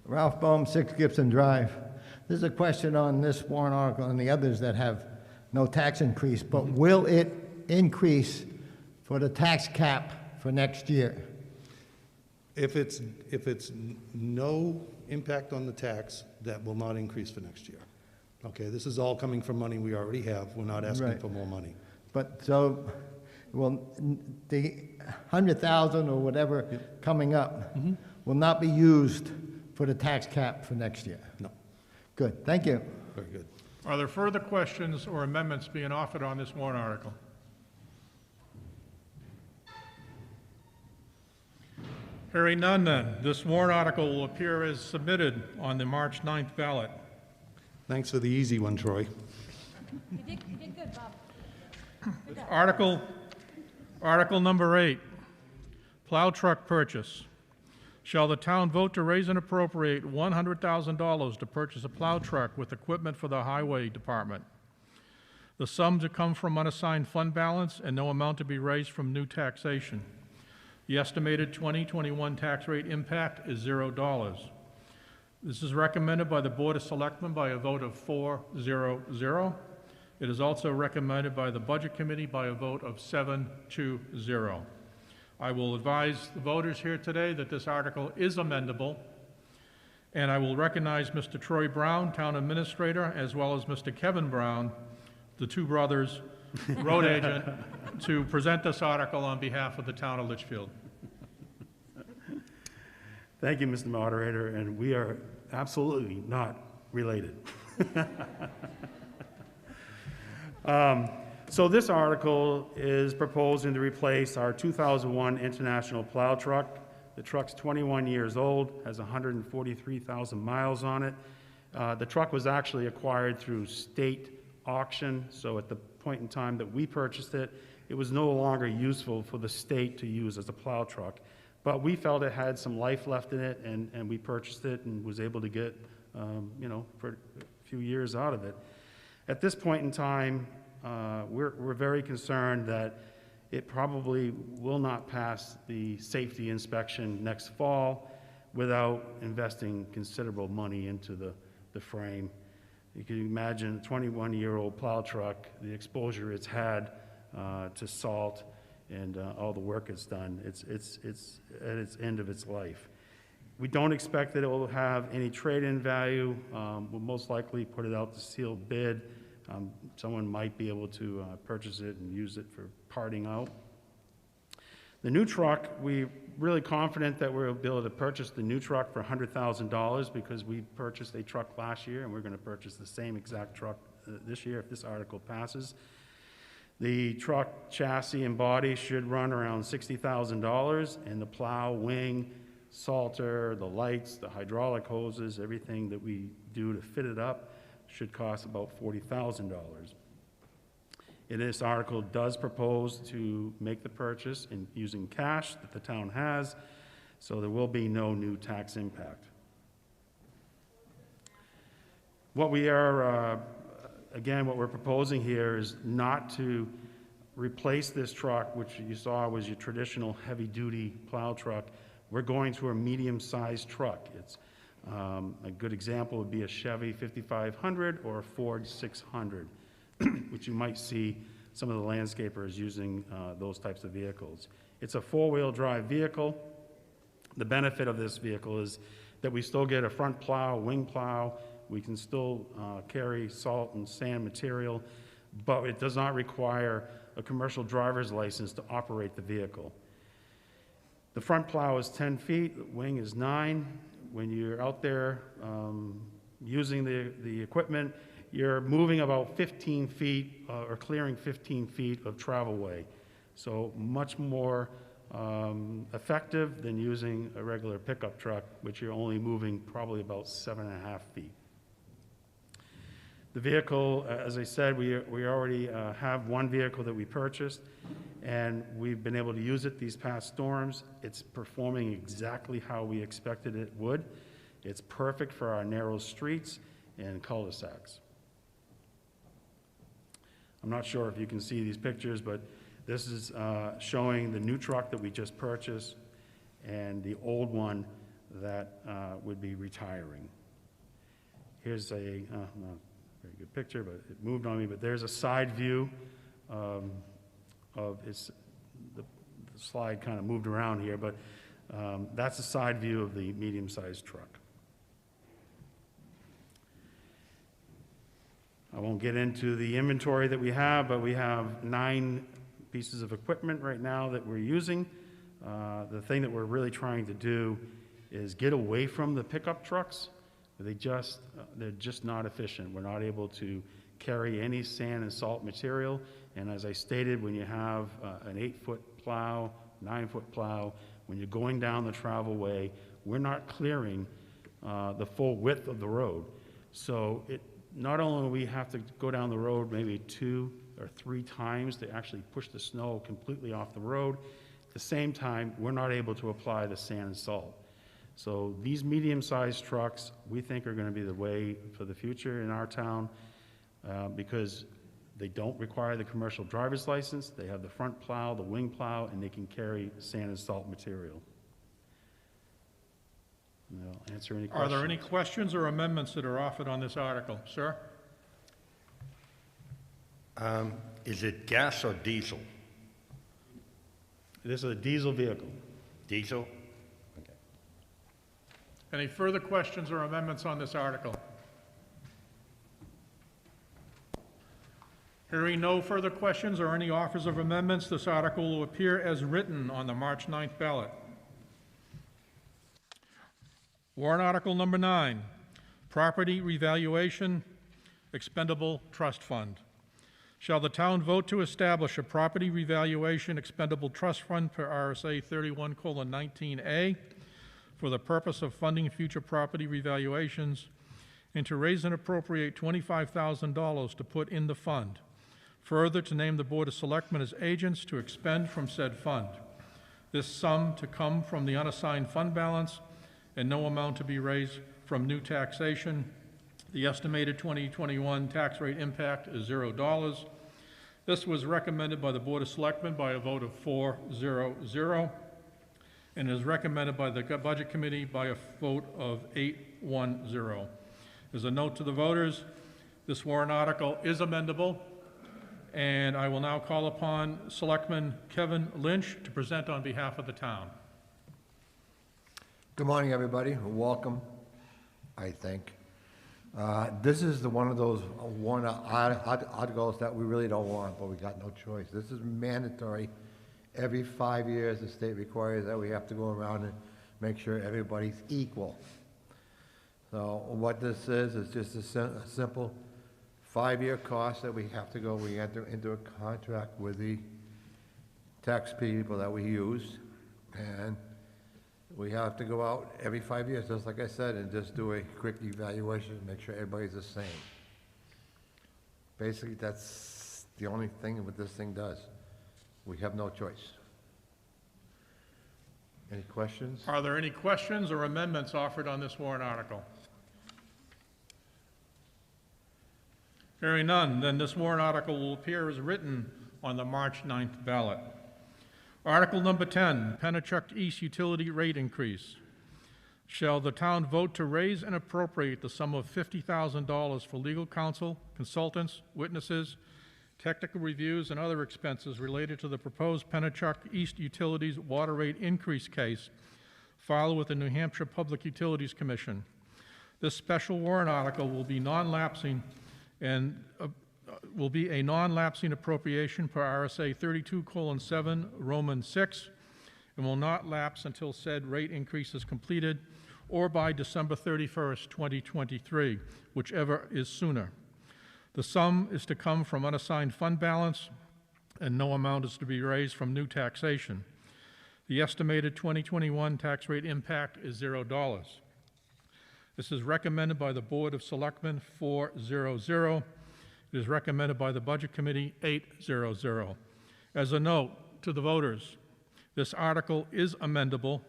Ralph Bohm, 6 Gibson Drive. This is a question on this warrant article and the others that have no tax increase, but will it increase for the tax cap for next year? If it's no impact on the tax, that will not increase for next year. Okay, this is all coming from money we already have. We're not asking Right. for more money. But so, well, the 100,000 or whatever coming up will not be used for the tax cap for next year? No. Good, thank you. Very good. Are there further questions or amendments being offered on this warrant article? Hearing none then, this warrant article will appear as submitted on the March 9th ballot. Thanks for the easy one, Troy. You did good, Bob. Article number 8, plow truck purchase. Shall the town vote to raise and appropriate $100,000 to purchase a plow truck with equipment for the highway department? The sum to come from unassigned fund balance and no amount to be raised from new taxation. The estimated 2021 tax rate impact is $0. This is recommended by the Board of Selectmen by a vote of 4-0-0. It is also recommended by the Budget Committee by a vote of 7-0. I will advise the voters here today that this article is amendable, and I will recognize Mr. Troy Brown, Town Administrator, as well as Mr. Kevin Brown, the two brothers, road agent, to present this article on behalf of the town of Litchfield. Thank you, Mr. Moderator, and we are absolutely not related. So this article is proposing to replace our 2001 International Plow truck. The truck's 21 years old, has 143,000 miles on it. The truck was actually acquired through state auction, so at the point in time that we purchased it, it was no longer useful for the state to use as a plow truck. But we felt it had some life left in it, and we purchased it and was able to get, for a few years out of it. At this point in time, we're very concerned that it probably will not pass the safety inspection next fall without investing considerable money into the frame. You can imagine a 21-year-old plow truck, the exposure it's had to salt and all the work it's done. It's at its end of its life. We don't expect that it will have any trade-in value. We'll most likely put it out to sealed bid. Someone might be able to purchase it and use it for parting out. The new truck, we're really confident that we'll be able to purchase the new truck for $100,000 because we purchased a truck last year and we're going to purchase the same exact truck this year if this article passes. The truck chassis and body should run around $60,000, and the plow, wing, salter, the lights, the hydraulic hoses, everything that we do to fit it up should cost about $40,000. This article does propose to make the purchase in using cash that the town has, so there will be no new tax impact. What we are, again, what we're proposing here is not to replace this truck, which you saw was your traditional heavy-duty plow truck. We're going to a medium-sized truck. It's a good example would be a Chevy 5500 or a Ford 600, which you might see some of the landscapers using those types of vehicles. It's a four-wheel drive vehicle. The benefit of this vehicle is that we still get a front plow, wing plow. We can still carry salt and sand material, but it does not require a commercial driver's license to operate the vehicle. The front plow is 10 feet, the wing is 9. When you're out there using the equipment, you're moving about 15 feet or clearing 15 feet of travelway. So much more effective than using a regular pickup truck, which you're only moving probably about 7.5 feet. The vehicle, as I said, we already have one vehicle that we purchased, and we've been able to use it these past storms. It's performing exactly how we expected it would. It's perfect for our narrow streets and cul-de-sacs. I'm not sure if you can see these pictures, but this is showing the new truck that we just purchased and the old one that would be retiring. Here's a not very good picture, but it moved on me, but there's a side view of its, the slide kind of moved around here, but that's a side view of the medium-sized truck. I won't get into the inventory that we have, but we have 9 pieces of equipment right now that we're using. The thing that we're really trying to do is get away from the pickup trucks. They're just not efficient. We're not able to carry any sand and salt material. And as I stated, when you have an 8-foot plow, 9-foot plow, When you're going down the travel way, we're not clearing the full width of the road. So not only do we have to go down the road maybe 2 or 3 times to actually push the snow completely off the road, at the same time, we're not able to apply the sand and salt. So these medium-sized trucks, we think, are going to be the way for the future in our town because they don't require the commercial driver's license. They have the front plow, the wing plow, and they can carry sand and salt material. And I'll answer any questions. Are there any questions or amendments that are offered on this article? Sir? Is it gas or diesel? This is a diesel vehicle. Diesel? Okay. Any further questions or amendments on this article? Hearing no further questions or any offers of amendments, this article will appear as written on the March 9th ballot. Warrant Article Number 9, Property Revaluation Expendable Trust Fund. Shall the town vote to establish a property revaluation expendable trust fund per RSA 31:19A for the purpose of funding future property revaluations and to raise and appropriate $25,000 to put in the fund. Further, to name the Board of Selectmen as agents to expend from said fund. This sum to come from the unassigned fund balance and no amount to be raised from new taxation. The estimated 2021 tax rate impact is $0. This was recommended by the Board of Selectmen by a vote of 4-0-0 and is recommended by the Budget Committee by a vote of 8-1-0. As a note to the voters, this warrant article is amendable, and I will now call upon Selectman Kevin Lynch to present on behalf of the town. Good morning, everybody. Welcome, I think. This is one of those warrant articles that we really don't want, but we got no choice. This is mandatory. Every 5 years, the state requires that we have to go around and make sure everybody's equal. So what this is just a simple 5-year cost that we have to go. We enter into a contract with the tax people that we use, and we have to go out every 5 years, just like I said, and just do a quick evaluation and make sure everybody's the same. Basically, that's the only thing what this thing does. We have no choice. Any questions? Are there any questions or amendments offered on this warrant article? Hearing none, then this warrant article will appear as written on the March 9th ballot. Article number 10, Pennichuck East Utility Rate Increase. Shall the town vote to raise and appropriate the sum of $50,000 for legal counsel, consultants, witnesses, technical reviews, and other expenses related to the proposed Pennichuck East Utilities water rate increase case filed with the New Hampshire Public Utilities Commission. This special warrant article will be non-lapsing and will be a non-lapsing appropriation per RSA 32:7 Roman 6 and will not lapse until said rate increase is completed or by December 31st, 2023, whichever is sooner. The sum is to come from unassigned fund balance and no amount is to be raised from new taxation. The estimated 2021 tax rate impact is $0. This is recommended by the Board of Selectmen 4-0-0. It is recommended by the Budget Committee 8-0-0. As a note to the voters, this article is amendable,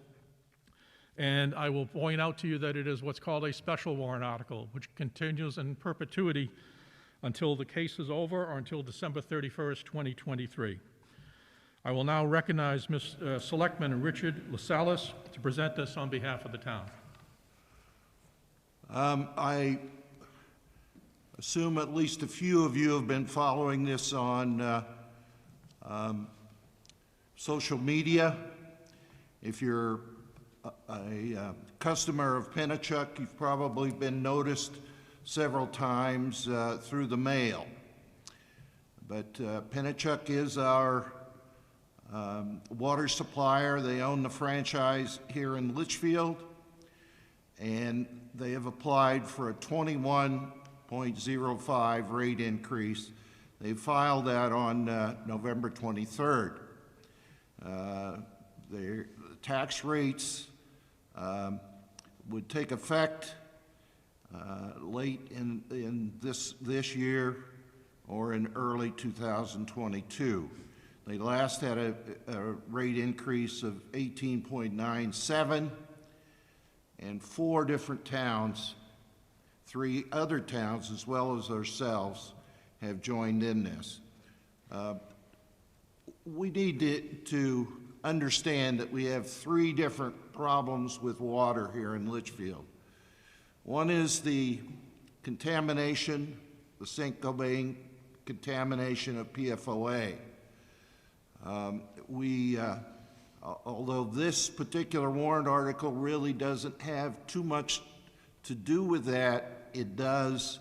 and I will point out to you that it is what's called a special warrant article, which continues in perpetuity until the case is over or until December 31st, 2023. I will now recognize Selectman Richard LaSalle's to present this on behalf of the town. I assume at least a few of you have been following this on social media. If you're a customer of Pennichuck, you've probably been noticed several times through the mail. But Pennichuck is our water supplier. They own the franchise here in Litchfield, and they have applied for a 21.05 rate increase. They filed that on November 23rd. The tax rates would take effect late in this year or in early 2022. They last had a rate increase of 18.97, and 4 different towns, 3 other towns as well as ourselves, have joined in this. We need to understand that we have 3 different problems with water here in Litchfield. One is the contamination, the St. Gobain contamination of PFOA. Although this particular warrant article really doesn't have too much to do with that, it does,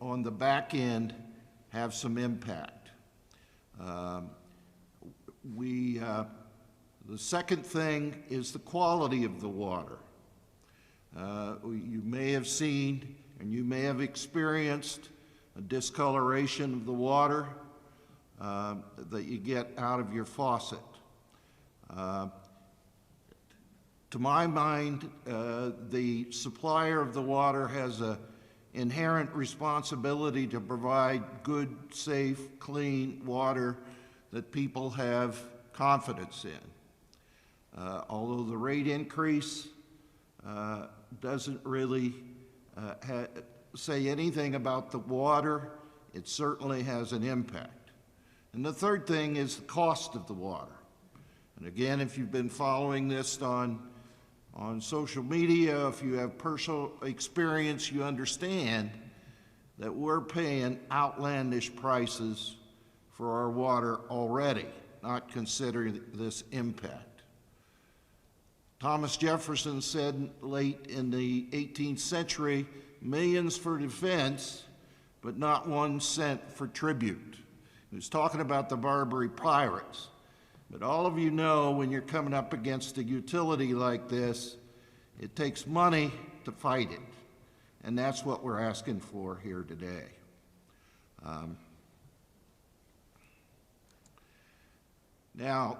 on the back end, have some impact. The second thing is the quality of the water. You may have seen and you may have experienced a discoloration of the water that you get out of your faucet. To my mind, the supplier of the water has an inherent responsibility to provide good, safe, clean water that people have confidence in. Although the rate increase doesn't really say anything about the water, it certainly has an impact. And the third thing is the cost of the water. And again, if you've been following this on social media, if you have personal experience, you understand that we're paying outlandish prices for our water already, not considering this impact. Thomas Jefferson said late in the 18th century, millions for defense, but not 1 cent for tribute. He was talking about the Barbary pirates. But all of you know when you're coming up against a utility like this, it takes money to fight it. And that's what we're asking for here today. Now,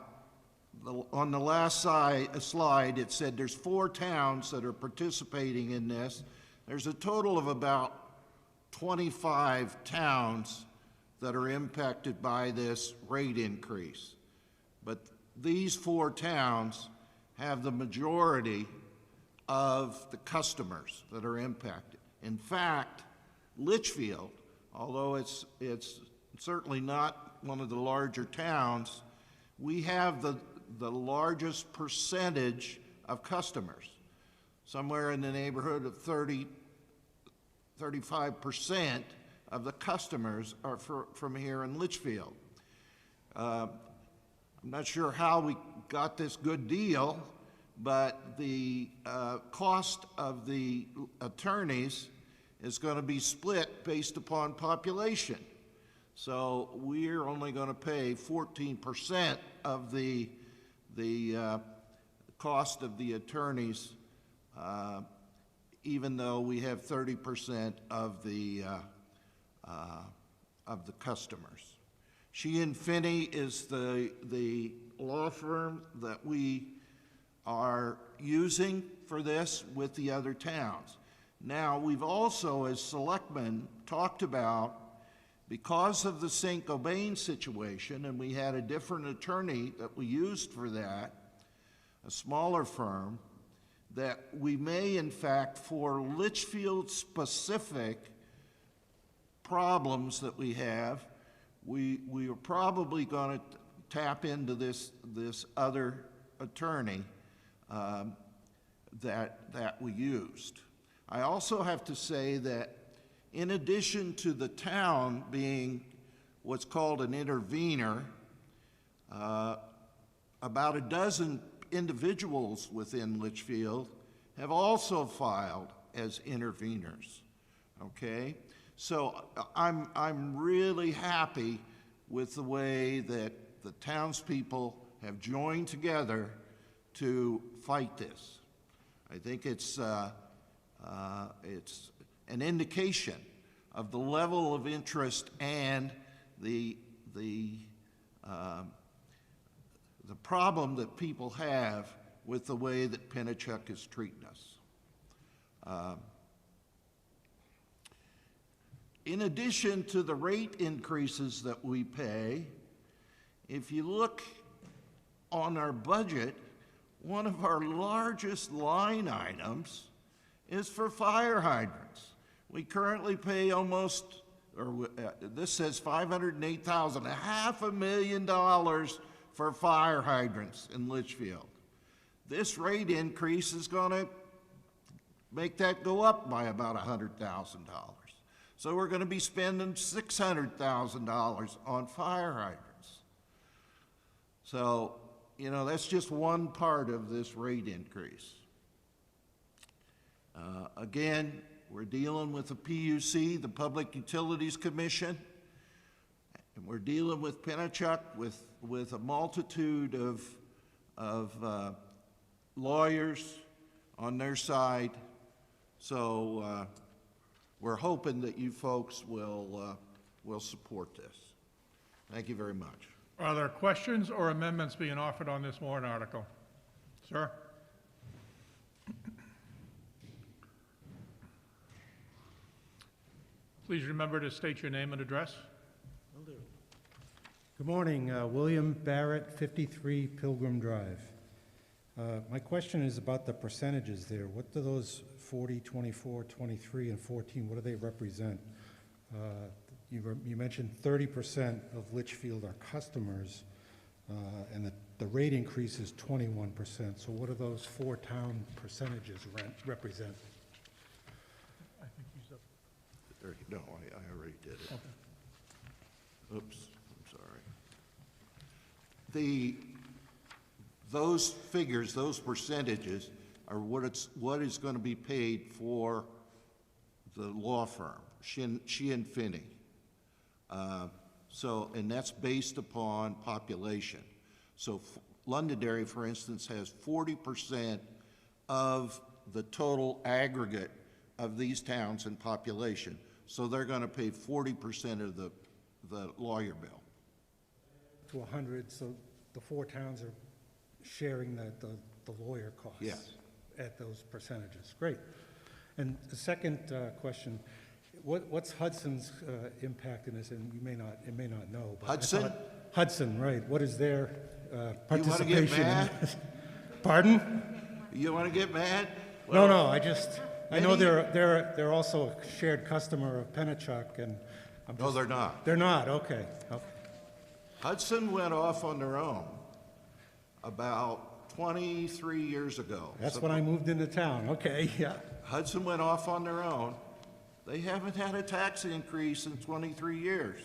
on the last slide, it said there's 4 towns that are participating in this. There's a total of about 25 towns that are impacted by this rate increase. But these 4 towns have the majority of the customers that are impacted. In fact, Litchfield, although it's certainly not one of the larger towns, we have the largest percentage of customers. Somewhere in the neighborhood of 35% of the customers are from here in Litchfield. I'm not sure how we got this good deal, but the cost of the attorneys is going to be split based upon population. So we're only going to pay 14% of the cost of the attorneys, even though we have 30% of the customers. Sheehan Finney is the law firm that we are using for this with the other towns. Now, we've also, as selectmen, talked about, because of the St. Gobain situation, and we had a different attorney that we used for that, a smaller firm, that we may, in fact, for Litchfield-specific problems that we have, we are probably going to tap into this other attorney that we used. I also have to say that in addition to the town being what's called an intervener, about a dozen individuals within Litchfield have also filed as interveners, okay? So I'm really happy with the way that the townspeople have joined together to fight this. I think it's an indication of the level of interest and the problem that people have with the way that Pennichuck is treating us. In addition to the rate increases that we pay, if you look on our budget, one of our largest line items is for fire hydrants. We currently pay almost, this says $508,000, $500,000 for fire hydrants in Litchfield. This rate increase is going to make that go up by about $100,000. So we're going to be spending $600,000 on fire hydrants. So, you know, that's just one part of this rate increase. Again, we're dealing with the PUC, the Public Utilities Commission, and we're dealing with Pennichuck with a multitude of lawyers on their side. So we're hoping that you folks will support this. Thank you very much. Are there questions or amendments being offered on this warrant article? Sir? Please remember to state your name and address. Good morning, William Barrett, 53 Pilgrim Drive. My question is about the percentages there. What do those 40, 24, 23, and 14, what do they represent? You mentioned 30% of Litchfield are customers, and the rate increase is 21%. So what do those four town percentages represent? I think he's up. No, I already did it. Okay. Oops, I'm sorry. Those figures, those percentages, are what is going to be paid for the law firm, Sheehan Finney. And that's based upon population. So Londonderry, for instance, has 40% of the total aggregate of these towns in population. So they're going to pay 40% of the lawyer bill. To 100, so the four towns are sharing the lawyer costs. Yes. At those percentages. Great. And the second question, what's Hudson's impact in this? And it may not know. But Hudson? Hudson, right. What is their participation? You want to get mad? Pardon? You want to get mad? Well, no. I know they're also a shared customer of Pennichuck, and No, they're not. They're not. Okay. Hudson went off on their own about 23 years ago. That's when I moved into town. Okay. Yeah. Hudson went off on their own. They haven't had a tax increase in 23 years.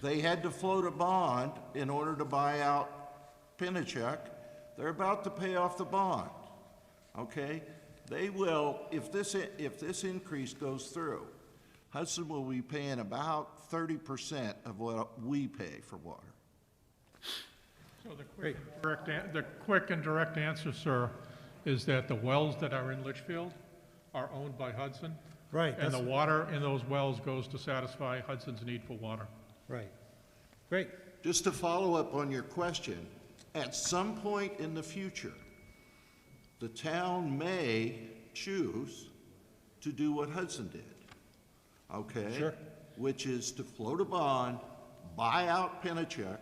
They had to float a bond in order to buy out Pennichuck. They're about to pay off the bond. Okay? They will, if this increase goes through, Hudson will be paying about 30% of what we pay for water. So the quick and direct answer, sir, is that the wells that are in Litchfield are owned by Hudson. Right. And the water in those wells goes to satisfy Hudson's need for water. Right. Great. Just to follow up on your question, at some point in the future, the town may choose to do what Hudson did, okay? Sure. Which is to float a bond, buy out Pennichuck,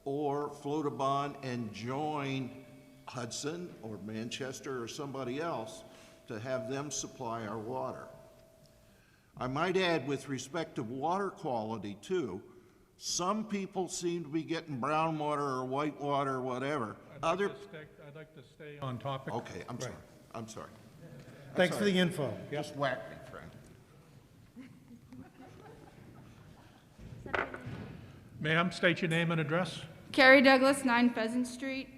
or float a bond and join Hudson or Manchester or somebody else to have them supply our water. I might add, with respect to water quality too, some people seem to be getting brown water or white water or whatever. I'd like to stay on topic. Okay, I'm sorry. I'm sorry. Thanks for the info. Just whack me, friend. Ma'am, state your name and address. Carrie Douglas, 9 Pheasant Street.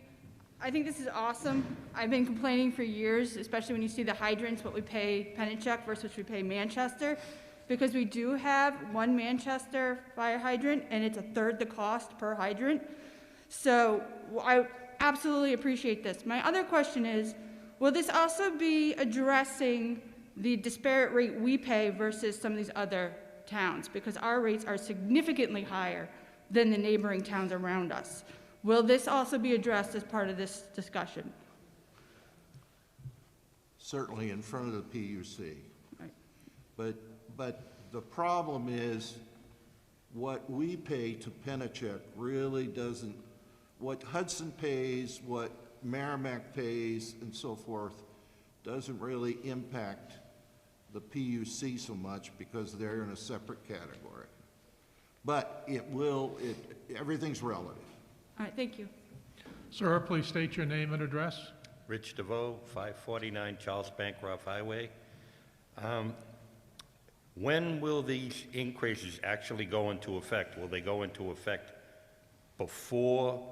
I think this is awesome. I've been complaining for years, especially when you see the hydrants, what we pay Pennichuck versus what we pay Manchester, because we do have one Manchester fire hydrant, and it's a third the cost per hydrant. So I absolutely appreciate this. My other question is, will this also be addressing the disparate rate we pay versus some of these other towns? Because our rates are significantly higher than the neighboring towns around us. Will this also be addressed as part of this discussion? Certainly in front of the PUC. Right. But the problem is, what we pay to Pennichuck really doesn't, what Hudson pays, what Merrimack pays, and so forth, doesn't really impact the PUC so much because they're in a separate category. But it will, everything's relative. All right, thank you. Sir, please state your name and address. Rich DeVoe, 549 Charles Bancroft Highway. When will these increases actually go into effect? Will they go into effect before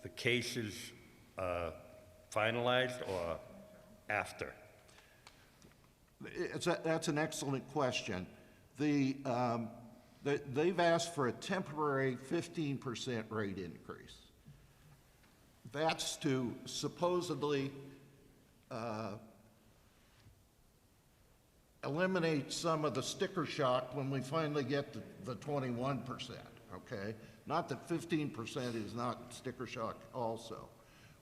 the case is finalized or after? That's an excellent question. They've asked for a temporary 15% rate increase. That's to supposedly eliminate some of the sticker shock when we finally get the 21%, okay? Not that 15% is not sticker shock also,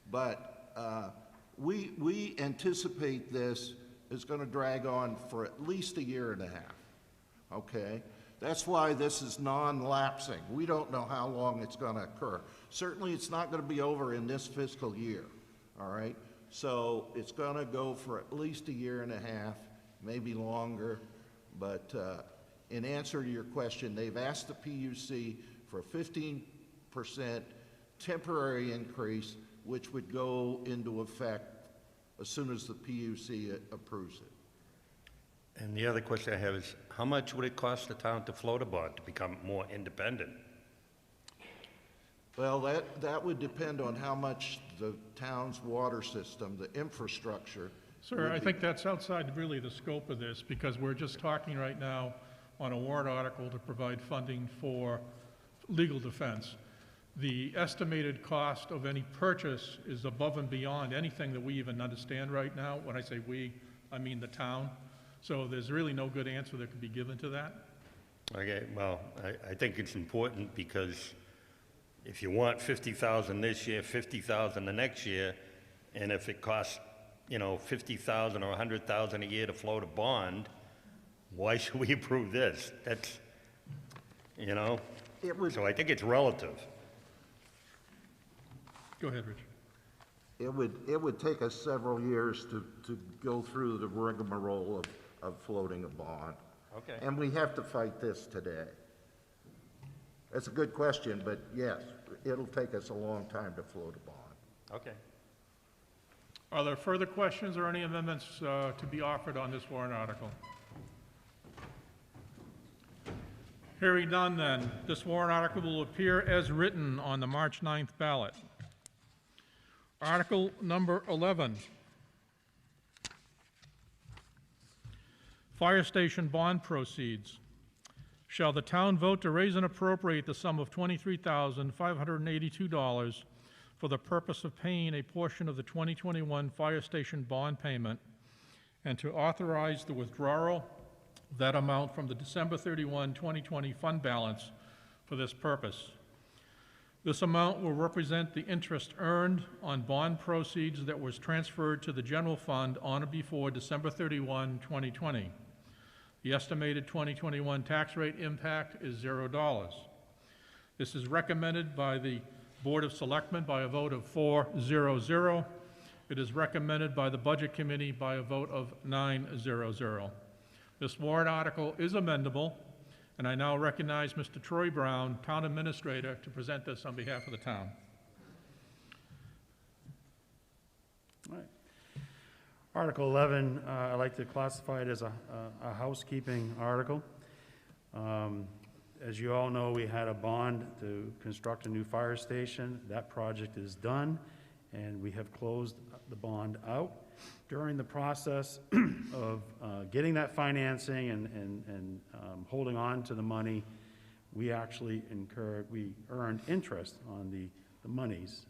but we anticipate this is going to drag on for at least a year and a half, okay? That's why this is non-lapsing. We don't know how long it's going to occur. Certainly, it's not going to be over in this fiscal year, all right? So it's going to go for at least a year and a half, maybe longer. But in answer to your question, they've asked the PUC for a 15% temporary increase, which would go into effect as soon as the PUC approves it. And the other question I have is, how much would it cost the town to float a bond to become more independent? Well, that would depend on how much the town's water system, the infrastructure. Sir, I think that's outside really the scope of this, because we're just talking right now on a warrant article to provide funding for legal defense. The estimated cost of any purchase is above and beyond anything that we even understand right now. When I say we, I mean the town. So there's really no good answer that could be given to that. Okay, well, I think it's important because if you want 50,000 this year, 50,000 the next year, and if it costs, 50,000 or 100,000 a year to float a bond, why should we approve this? That's, so I think it's relative. Go ahead, Rich. It would take us several years to go through the rigmarole of floating a bond. Okay. And we have to fight this today. That's a good question, but yes, it'll take us a long time to float a bond. Okay. Are there further questions or any amendments to be offered on this warrant article? Hearing none, then, this warrant article will appear as written on the March 9th ballot. Article number 11. Fire station bond proceeds. Shall the town vote to raise and appropriate the sum of $23,582 for the purpose of paying a portion of the 2021 fire station bond payment, and to authorize the withdrawal of that amount from the December 31, 2020 fund balance for this purpose. This amount will represent the interest earned on bond proceeds that was transferred to the general fund on or before December 31, 2020. The estimated 2021 tax rate impact is $0. This is recommended by the Board of Selectmen by a vote of 4-0-0. It is recommended by the Budget Committee by a vote of 9-0-0. This warrant article is amendable, and I now recognize Mr. Troy Brown, Town Administrator, to present this on behalf of the town. All right. Article 11, I like to classify it as a housekeeping article. As you all know, we had a bond to construct a new fire station. That project is done, and we have closed the bond out. During the process of getting that financing and holding on to the money, we actually earned interest on the monies.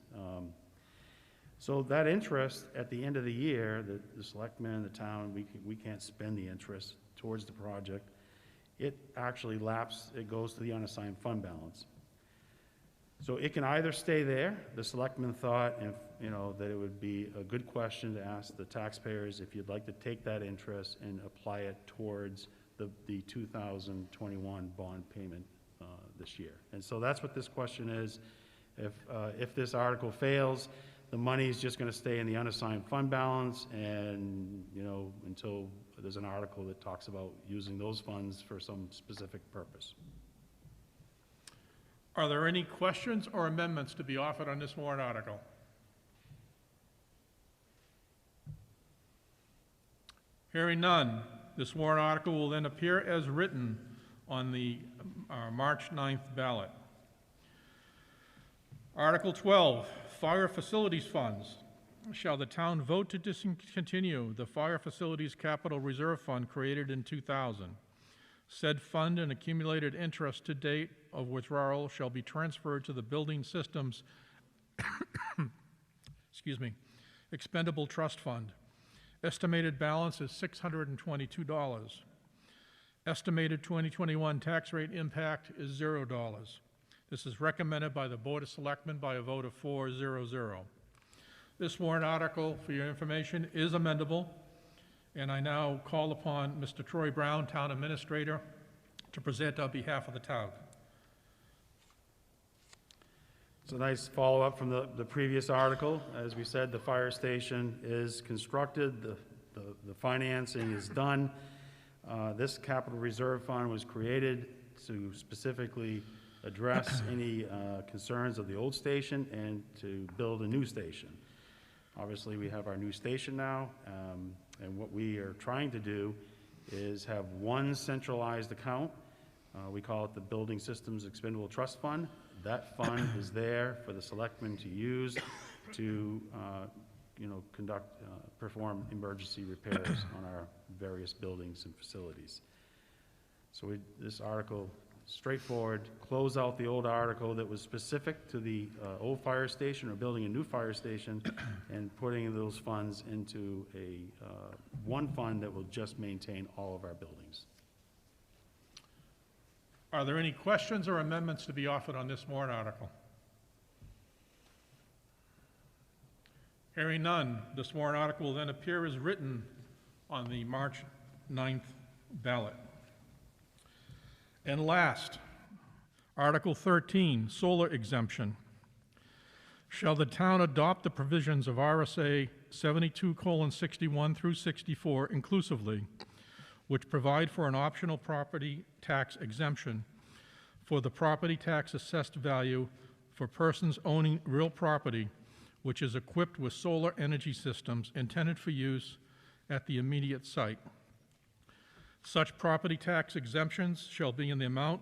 So that interest, at the end of the year, the selectmen and the town, we can't spend the interest towards the project. It actually lapses, it goes to the unassigned fund balance. So it can either stay there. The selectmen thought, if, you know, that it would be a good question to ask the taxpayers if you'd like to take that interest and apply it towards the 2021 bond payment this year. And so that's what this question is. If this article fails, the money is just going to stay in the unassigned fund balance, and, you know, until there's an article that talks about using those funds for some specific purpose. Are there any questions or amendments to be offered on this warrant article? Hearing none, this warrant article will then appear as written on the March 9th ballot. Article 12, Fire Facilities Funds. Shall the town vote to discontinue the Fire Facilities Capital Reserve Fund created in 2000? Said fund and accumulated interest to date of withdrawal shall be transferred to the Building Systems excuse me, Expendable Trust Fund. Estimated balance is $622. Estimated 2021 tax rate impact is $0. This is recommended by the Board of Selectmen by a vote of 4-0-0. This warrant article, for your information, is amendable, and I now call upon Mr. Troy Brown, Town Administrator, to present on behalf of the town. It's a nice follow-up from the previous article. As we said, the fire station is constructed, the financing is done. This capital reserve fund was created to specifically address any concerns of the old station and to build a new station. Obviously, we have our new station now, and what we are trying to do is have one centralized account. We call it the Building Systems Expendable Trust Fund. That fund is there for the selectmen to use to, perform emergency repairs on our various buildings and facilities. So this article, straightforward, close out the old article that was specific to the old fire station or building a new fire station and putting those funds into a one fund that will just maintain all of our buildings. Are there any questions or amendments to be offered on this warrant article? Hearing none, this warrant article will then appear as written on the March 9th ballot. And last, Article 13, Solar Exemption. Shall the town adopt the provisions of RSA 72:61 through 64 inclusively, which provide for an optional property tax exemption for the property tax assessed value for persons owning real property which is equipped with solar energy systems intended for use at the immediate site. Such property tax exemptions shall be in the amount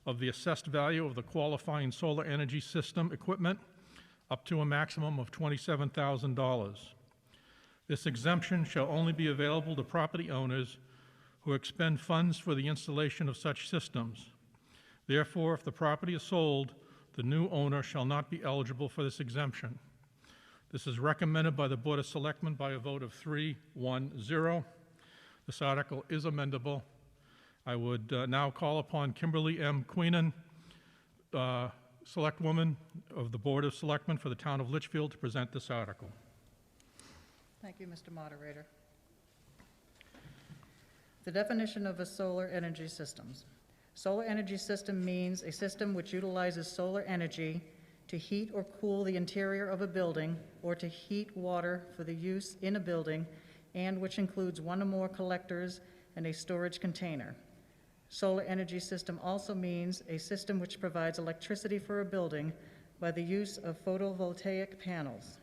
of the assessed value of the qualifying solar energy system equipment up to a maximum of $27,000. This exemption shall only be available to property owners who expend funds for the installation of such systems. Therefore, if the property is sold, the new owner shall not be eligible for this exemption. This is recommended by the Board of Selectmen by a vote of 3-1-0. This article is amendable. I would now call upon Kimberly M. Queenan, Selectwoman of the Board of Selectmen for the Town of Litchfield, to present this article. Thank you, Mr. Moderator. The definition of a solar energy systems. Solar energy system means a system which utilizes solar energy to heat or cool the interior of a building or to heat water for the use in a building, and which includes one or more collectors and a storage container. Solar energy system also means a system which provides electricity for a building by the use of photovoltaic panels.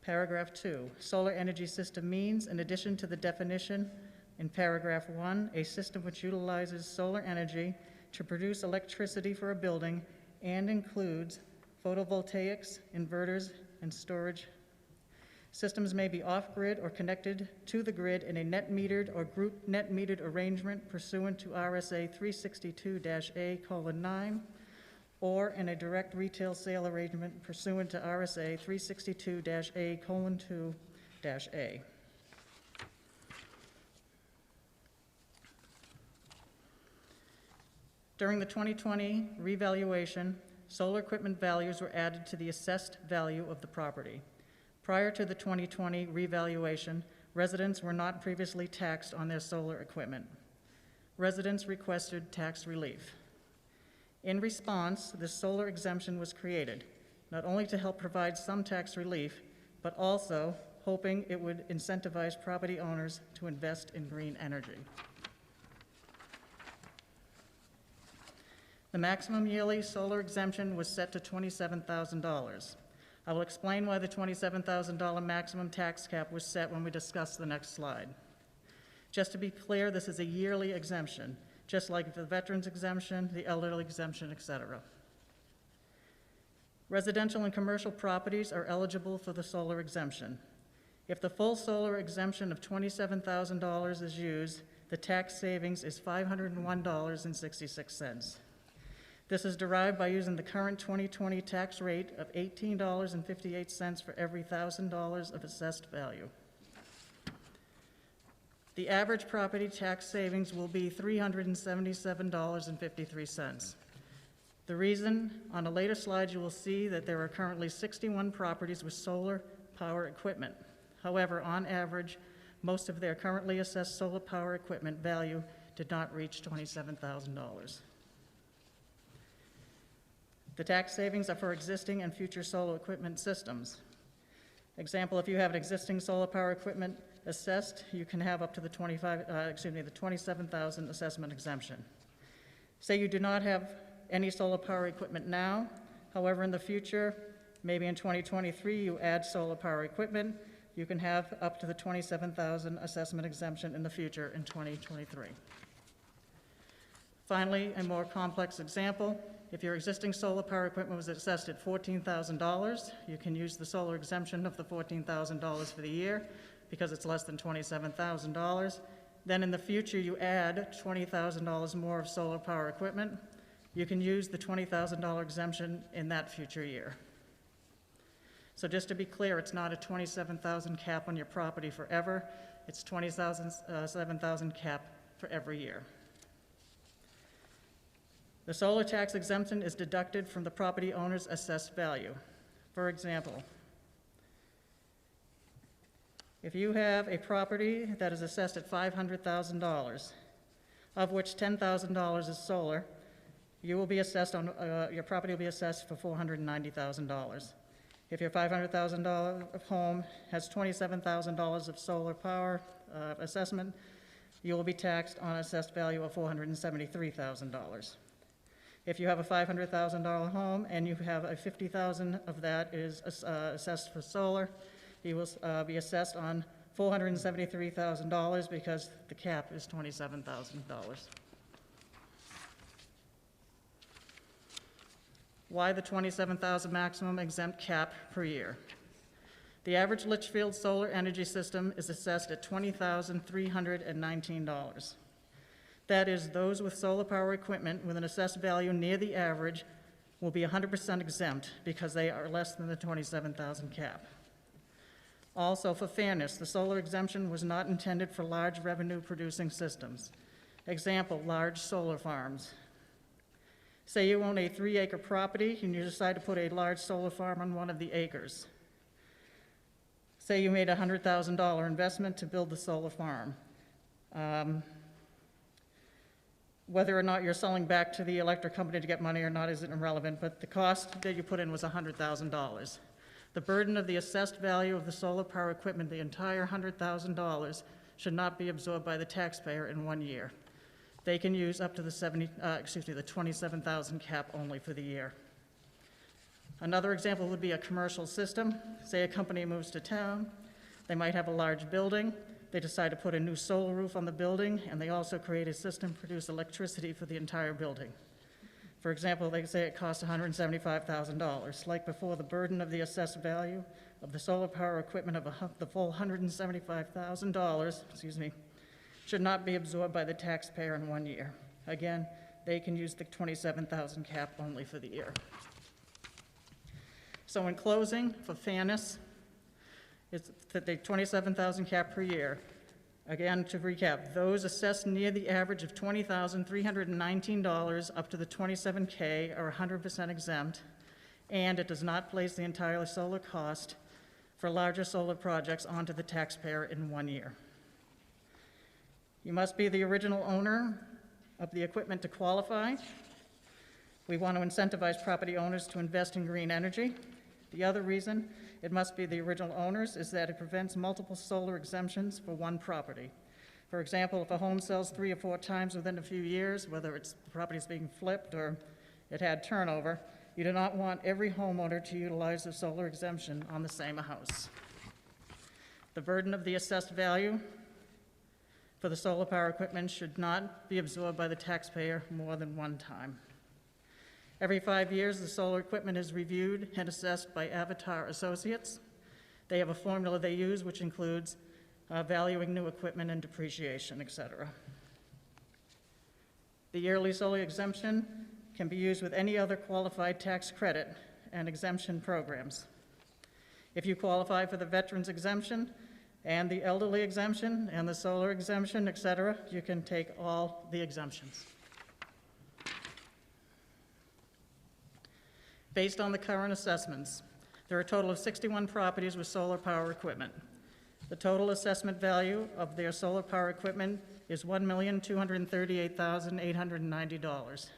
Paragraph 2, solar energy system means, in addition to the definition in paragraph 1, a system which utilizes solar energy to produce electricity for a building and includes photovoltaics, inverters, and storage. Systems may be off-grid or connected to the grid in a net-metered or group net-metered arrangement pursuant to RSA 362-A:9, or in a direct retail sale arrangement pursuant to RSA 362-A:2-A. During the 2020 revaluation, solar equipment values were added to the assessed value of the property. Prior to the 2020 revaluation, residents were not previously taxed on their solar equipment. Residents requested tax relief. In response, this solar exemption was created, not only to help provide some tax relief, but also hoping it would incentivize property owners to invest in green energy. The maximum yearly solar exemption was set to $27,000. I will explain why the $27,000 maximum tax cap was set when we discuss the next slide. Just to be clear, this is a yearly exemption, just like the veterans exemption, the elderly exemption, etc. Residential and commercial properties are eligible for the solar exemption. If the full solar exemption of $27,000 is used, the tax savings is $501.66. This is derived by using the current 2020 tax rate of $18.58 for every $1,000 of assessed value. The average property tax savings will be $377.53. The reason, on a later slide, you will see that there are currently 61 properties with solar power equipment. However, on average, most of their currently assessed solar power equipment value did not reach $27,000. The tax savings are for existing and future solar equipment systems. Example, if you have an existing solar power equipment assessed, you can have up to the $27,000 assessment exemption. Say you do not have any solar power equipment now, however, in the future, maybe in 2023, you add solar power equipment, you can have up to the $27,000 assessment exemption in the future in 2023. Finally, a more complex example, if your existing solar power equipment was assessed at $14,000, you can use the solar exemption of the $14,000 for the year because it's less than $27,000. Then in the future, you add $20,000 more of solar power equipment. You can use the $20,000 exemption in that future year. So just to be clear, it's not a $27,000 cap on your property forever. It's $27,000 cap for every year. The solar tax exemption is deducted from the property owner's assessed value. For example, if you have a property that is assessed at $500,000, of which $10,000 is solar, you will be assessed on, your property will be assessed for $490,000. If your $500,000 home has $27,000 of solar power assessment, you will be taxed on an assessed value of $473,000. If you have a $500,000 home and you have a $50,000 of that is assessed for solar, you will be assessed on $473,000 because the cap is $27,000. Why the $27,000 maximum exempt cap per year? The average Litchfield solar energy system is assessed at $20,319. That is, those with solar power equipment with an assessed value near the average will be 100% exempt because they are less than the $27,000 cap. Also, for fairness, the solar exemption was not intended for large revenue-producing systems. Example, large solar farms. Say you own a 3-acre property and you decide to put a large solar farm on one of the acres. Say you made a $100,000 investment to build the solar farm. Whether or not you're selling back to the electric company to get money or not isn't irrelevant, but the cost that you put in was $100,000. The burden of the assessed value of the solar power equipment, the entire $100,000, should not be absorbed by the taxpayer in 1 year. They can use up to the $27,000 cap only for the year. Another example would be a commercial system. Say a company moves to town, they might have a large building, they decide to put a new solar roof on the building, and they also create a system to produce electricity for the entire building. For example, they say it costs $175,000. Like before, the burden of the assessed value of the solar power equipment of the full $175,000, should not be absorbed by the taxpayer in 1 year. Again, they can use the $27,000 cap only for the year. So in closing, for fairness, it's that the $27,000 cap per year. Again, to recap, those assessed near the average of $20,319 up to the 27K are 100% exempt, and it does not place the entire solar cost for larger solar projects onto the taxpayer in 1 year. You must be the original owner of the equipment to qualify. We want to incentivize property owners to invest in green energy. The other reason it must be the original owners is that it prevents multiple solar exemptions for one property. For example, if a home sells 3 or 4 times within a few years, whether it's the property is being flipped or it had turnover, you do not want every homeowner to utilize the solar exemption on the same house. The burden of the assessed value for the solar power equipment should not be absorbed by the taxpayer more than one time. Every 5 years, the solar equipment is reviewed and assessed by Avatar Associates. They have a formula they use, which includes valuing new equipment and depreciation, etc. The yearly solar exemption can be used with any other qualified tax credit and exemption programs. If you qualify for the veterans exemption and the elderly exemption and the solar exemption, etc., you can take all the exemptions. Based on the current assessments, there are a total of 61 properties with solar power equipment. The total assessment value of their solar power equipment is $1,238,890.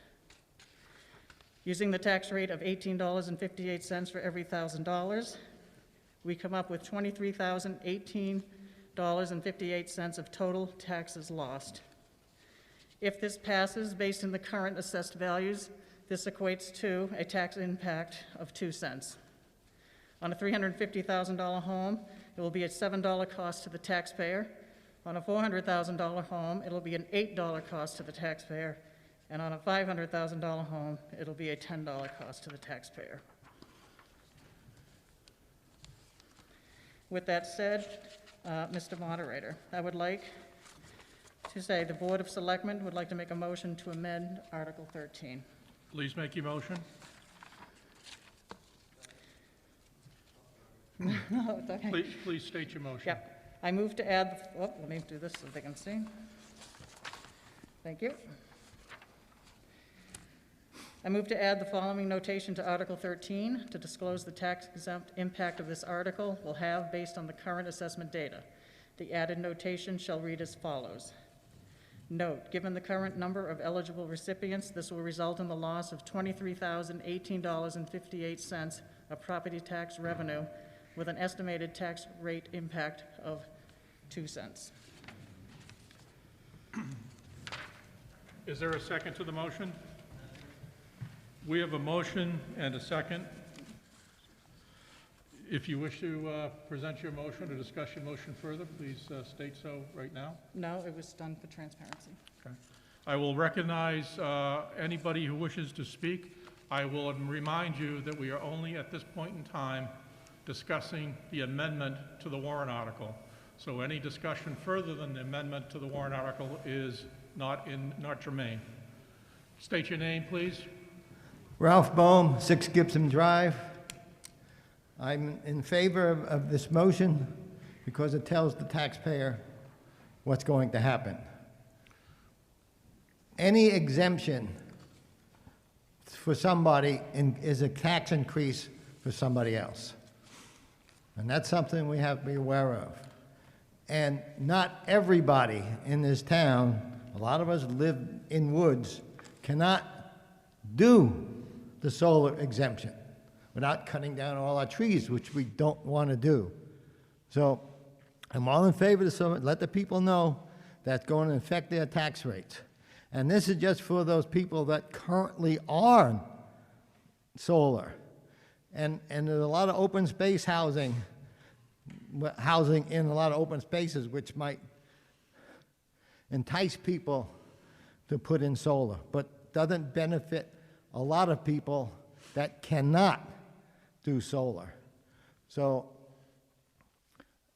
Using the tax rate of $18.58 for every $1,000, we come up with $23,018.58 of total taxes lost. If this passes based on the current assessed values, this equates to a tax impact of 2 cents. On a $350,000 home, it will be a $7 cost to the taxpayer. On a $400,000 home, it'll be an $8 cost to the taxpayer. And on a $500,000 home, it'll be a $10 cost to the taxpayer. With that said, Mr. Moderator, I would like to say the Board of Selectmen would like to make a motion to amend Article 13. Please make your motion. No, it's okay. Please state your motion. Yep. I move to add, let me do this so they can see. Thank you. I move to add the following notation to Article 13 to disclose the tax-exempt impact of this article will have based on the current assessment data. The added notation shall read as follows. Note, given the current number of eligible recipients, this will result in the loss of $23,018.58 of property tax revenue with an estimated tax rate impact of 2 cents. Is there a second to the motion? We have a motion and a second. If you wish to present your motion or discuss your motion further, please state so right now. No, it was done for transparency. Okay. I will recognize anybody who wishes to speak. I will remind you that we are only at this point in time discussing the amendment to the warrant article. So any discussion further than the amendment to the warrant article is not germane. State your name, please. Ralph Bohm, 6 Gibson Drive. I'm in favor of this motion because it tells the taxpayer what's going to happen. Any exemption for somebody is a tax increase for somebody else. And that's something we have to be aware of. And not everybody in this town, a lot of us live in woods, cannot do the solar exemption without cutting down all our trees, which we don't want to do. So I'm all in favor of some, let the people know that's going to affect their tax rates. And this is just for those people that currently are solar. And there's a lot of open space housing in a lot of open spaces, which might entice people to put in solar, but doesn't benefit a lot of people that cannot do solar. So,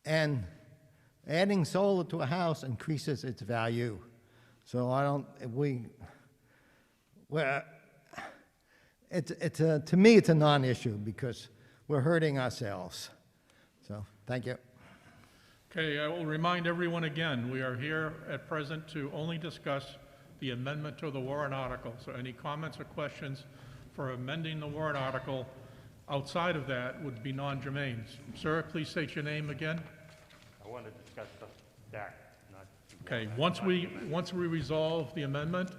and adding solar to a house increases its value. So to me, it's a non-issue because we're hurting ourselves. So, thank you. Okay, I will remind everyone again, we are here at present to only discuss the amendment to the warrant article. So any comments or questions for amending the warrant article outside of that would be non-germane. Sir, please state your name again. I want to discuss that, not... Okay, once we resolve the amendment,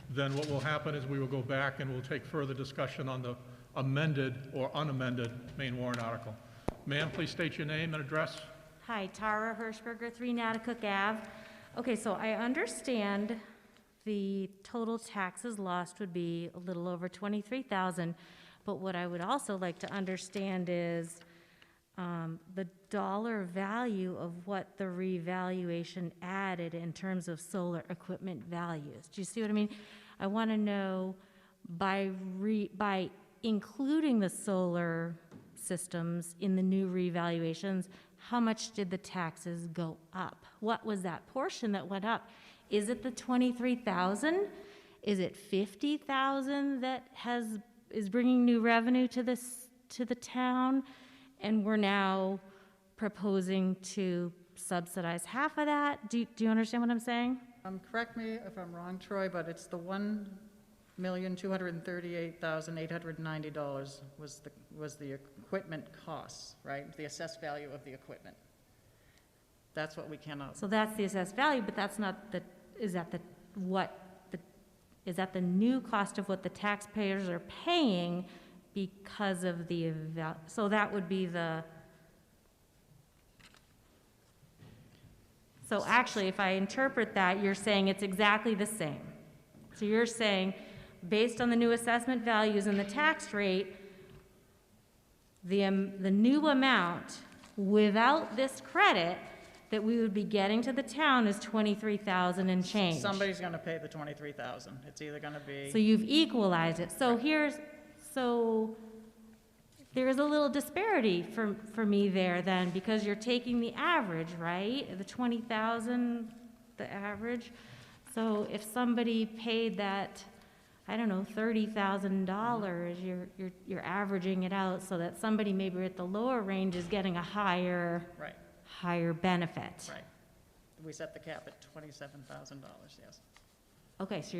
then what will happen is we will go back and we'll take further discussion on the amended or unamended main warrant article. Ma'am, please state your name and address. Hi, Tara Hirschberger, 3 Natticook Ave. Okay, so I understand the total taxes lost would be a little over 23,000, but what I would also like to understand is the dollar value of what the revaluation added in terms of solar equipment values. Do you see what I mean? I want to know by including the solar systems in the new revaluations, how much did the taxes go up? What was that portion that went up? Is it the 23,000? Is it 50,000 that is bringing new revenue to the town, and we're now proposing to subsidize half of that? Do you understand what I'm saying? Correct me if I'm wrong, Troy, but it's the $1,238,890 was the equipment costs, right? The assessed value of the equipment. That's what we cannot. So that's the assessed value, but that's not the, is that the new cost of what the taxpayers are paying because of the, so that would be the, so actually, if I interpret that, you're saying it's exactly the same. So you're saying, based on the new assessment values and the tax rate, the new amount without this credit that we would be getting to the town is 23,000 and change. Somebody's going to pay the 23,000. It's either going to be. So you've equalized it. So so there is a little disparity for me there then, because you're taking the average, right? The 20,000, the average. So if somebody paid that, I don't know, $30,000, you're averaging it out so that somebody maybe at the lower range is getting a higher benefit. Right. We set the cap at $27,000, yes. Okay, so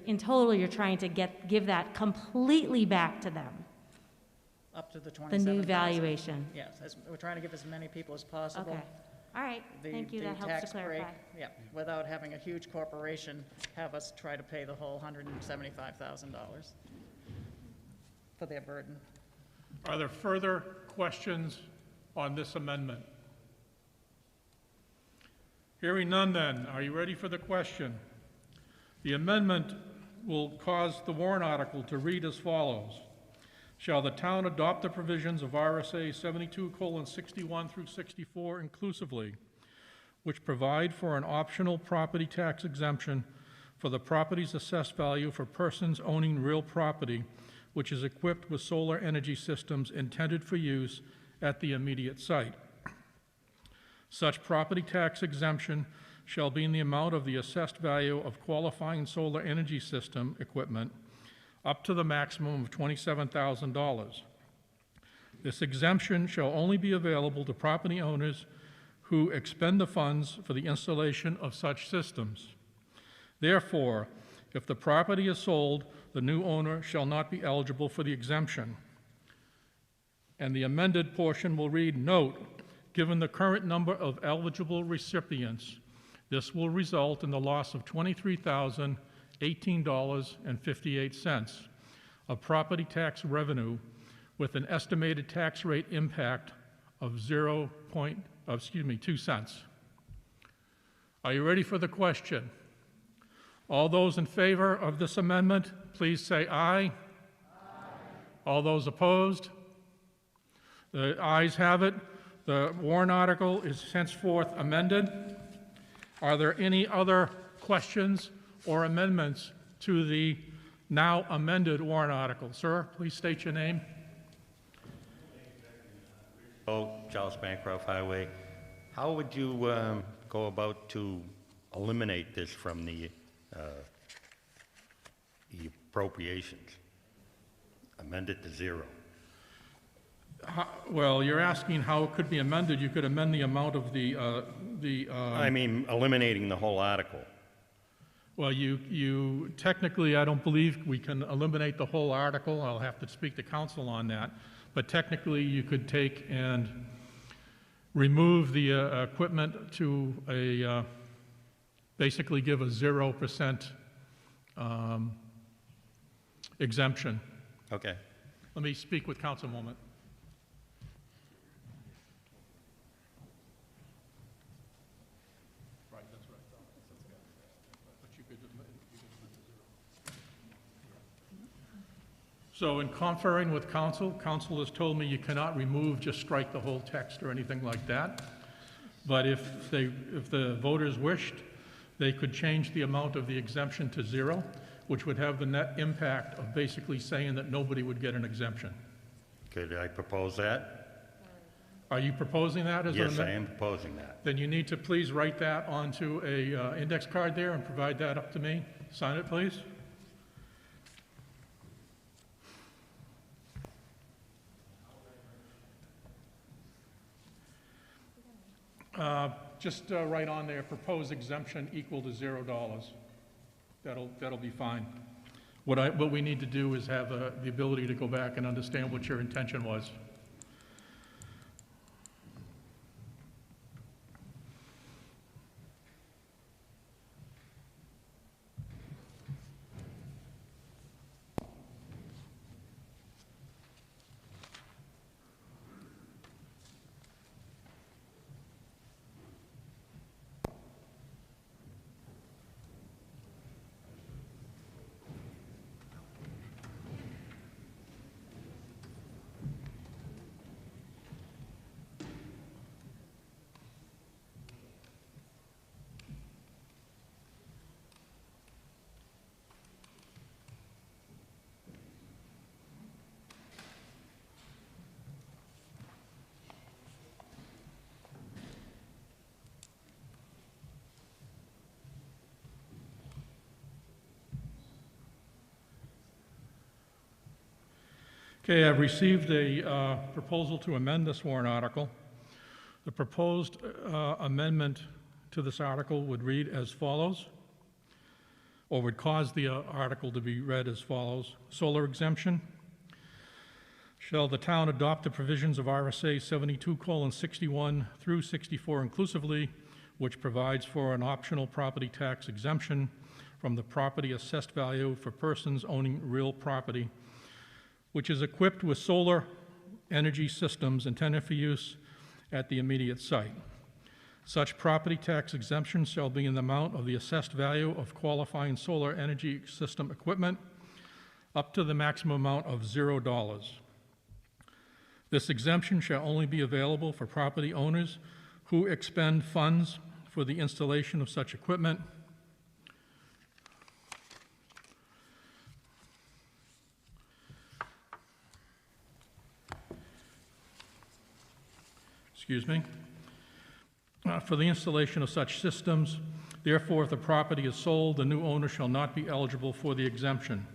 in total, you're trying to give that completely back to them. Up to the $27,000. The new valuation. Yes, we're trying to give as many people as possible. Okay. All right, thank you, that helps to clarify. Yeah, without having a huge corporation have us try to pay the whole $175,000 for their burden. Are there further questions on this amendment? Hearing none then, are you ready for the question? The amendment will cause the warrant article to read as follows. Shall the town adopt the provisions of RSA 72:61 through 64 inclusively, which provide for an optional property tax exemption for the property's assessed value for persons owning real property which is equipped with solar energy systems intended for use at the immediate site? Such property tax exemption shall be in the amount of the assessed value of qualifying solar energy system equipment up to the maximum of $27,000. This exemption shall only be available to property owners who expend the funds for the installation of such systems. Therefore, if the property is sold, the new owner shall not be eligible for the exemption. And the amended portion will read, note, given the current number of eligible recipients, this will result in the loss of $23,018.58 of property tax revenue with an estimated tax rate impact of 2 cents. Are you ready for the question? All those in favor of this amendment, please say aye. Aye. All those opposed? The ayes have it. The warrant article is henceforth amended. Are there any other questions or amendments to the now amended warrant article? Sir, please state your name. Charles Bancroft Highway. How would you go about to eliminate this from the appropriations? Amend it to 0. Well, you're asking how it could be amended. You could amend the amount of I mean, eliminating the whole article. well, you technically, I don't believe we can eliminate the whole article. I'll have to speak to council on that. But technically, you could take and remove the equipment to a, basically give a 0% exemption. Okay. Let me speak with council a moment. Right, that's right. But you could So in conferring with council, council has told me you cannot remove, just strike the whole text or anything like that. But if the voters wished, they could change the amount of the exemption to 0, which would have the net impact of basically saying that nobody would get an exemption. Could I propose that? Are you proposing that as an Yes, I amendment? am proposing that. Then you need to please write that onto a index card there and provide that up to me. Sign it, please. Just write on there, proposed exemption equal to $0. That'll be fine. What we need to do is have the ability to go back and understand what your intention was. Okay, I've received a proposal to amend this warrant article. The proposed amendment to this article would read as follows, or would cause the article to be read as follows. Solar exemption. Shall the town adopt the provisions of RSA 72:61 through 64 inclusively, which provides for an optional property tax exemption from the property assessed value for persons owning real property, which is equipped with solar energy systems intended for use at the immediate site. Such property tax exemption shall be in the amount of the assessed value of qualifying solar energy system equipment up to the maximum amount of $0. This exemption shall only be available for property owners who expend funds for the installation of such equipment. For the installation of such systems. Therefore, if the property is sold, the new owner shall not be eligible for the exemption.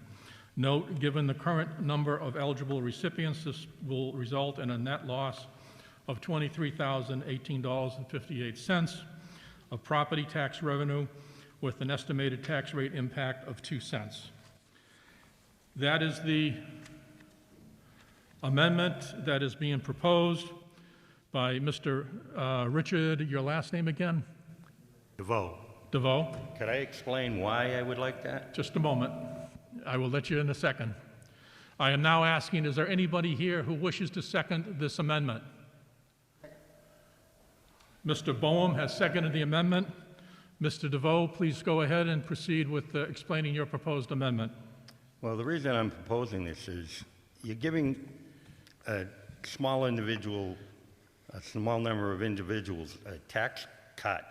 Note, given the current number of eligible recipients, this will result in a net loss of $23,018.58 of property tax revenue with an estimated tax rate impact of 2 cents. That is the amendment that is being proposed by Mr. Richard, your last name again? DeVoe. DeVoe? Could I explain why I would like that? Just a moment. I will let you in a second. I am now asking, is there anybody here who wishes to second this amendment? Mr. Boehm has seconded the amendment. Mr. DeVoe, please go ahead and proceed with explaining your proposed amendment. Well, the reason I'm proposing this is you're giving a small number of individuals a tax cut,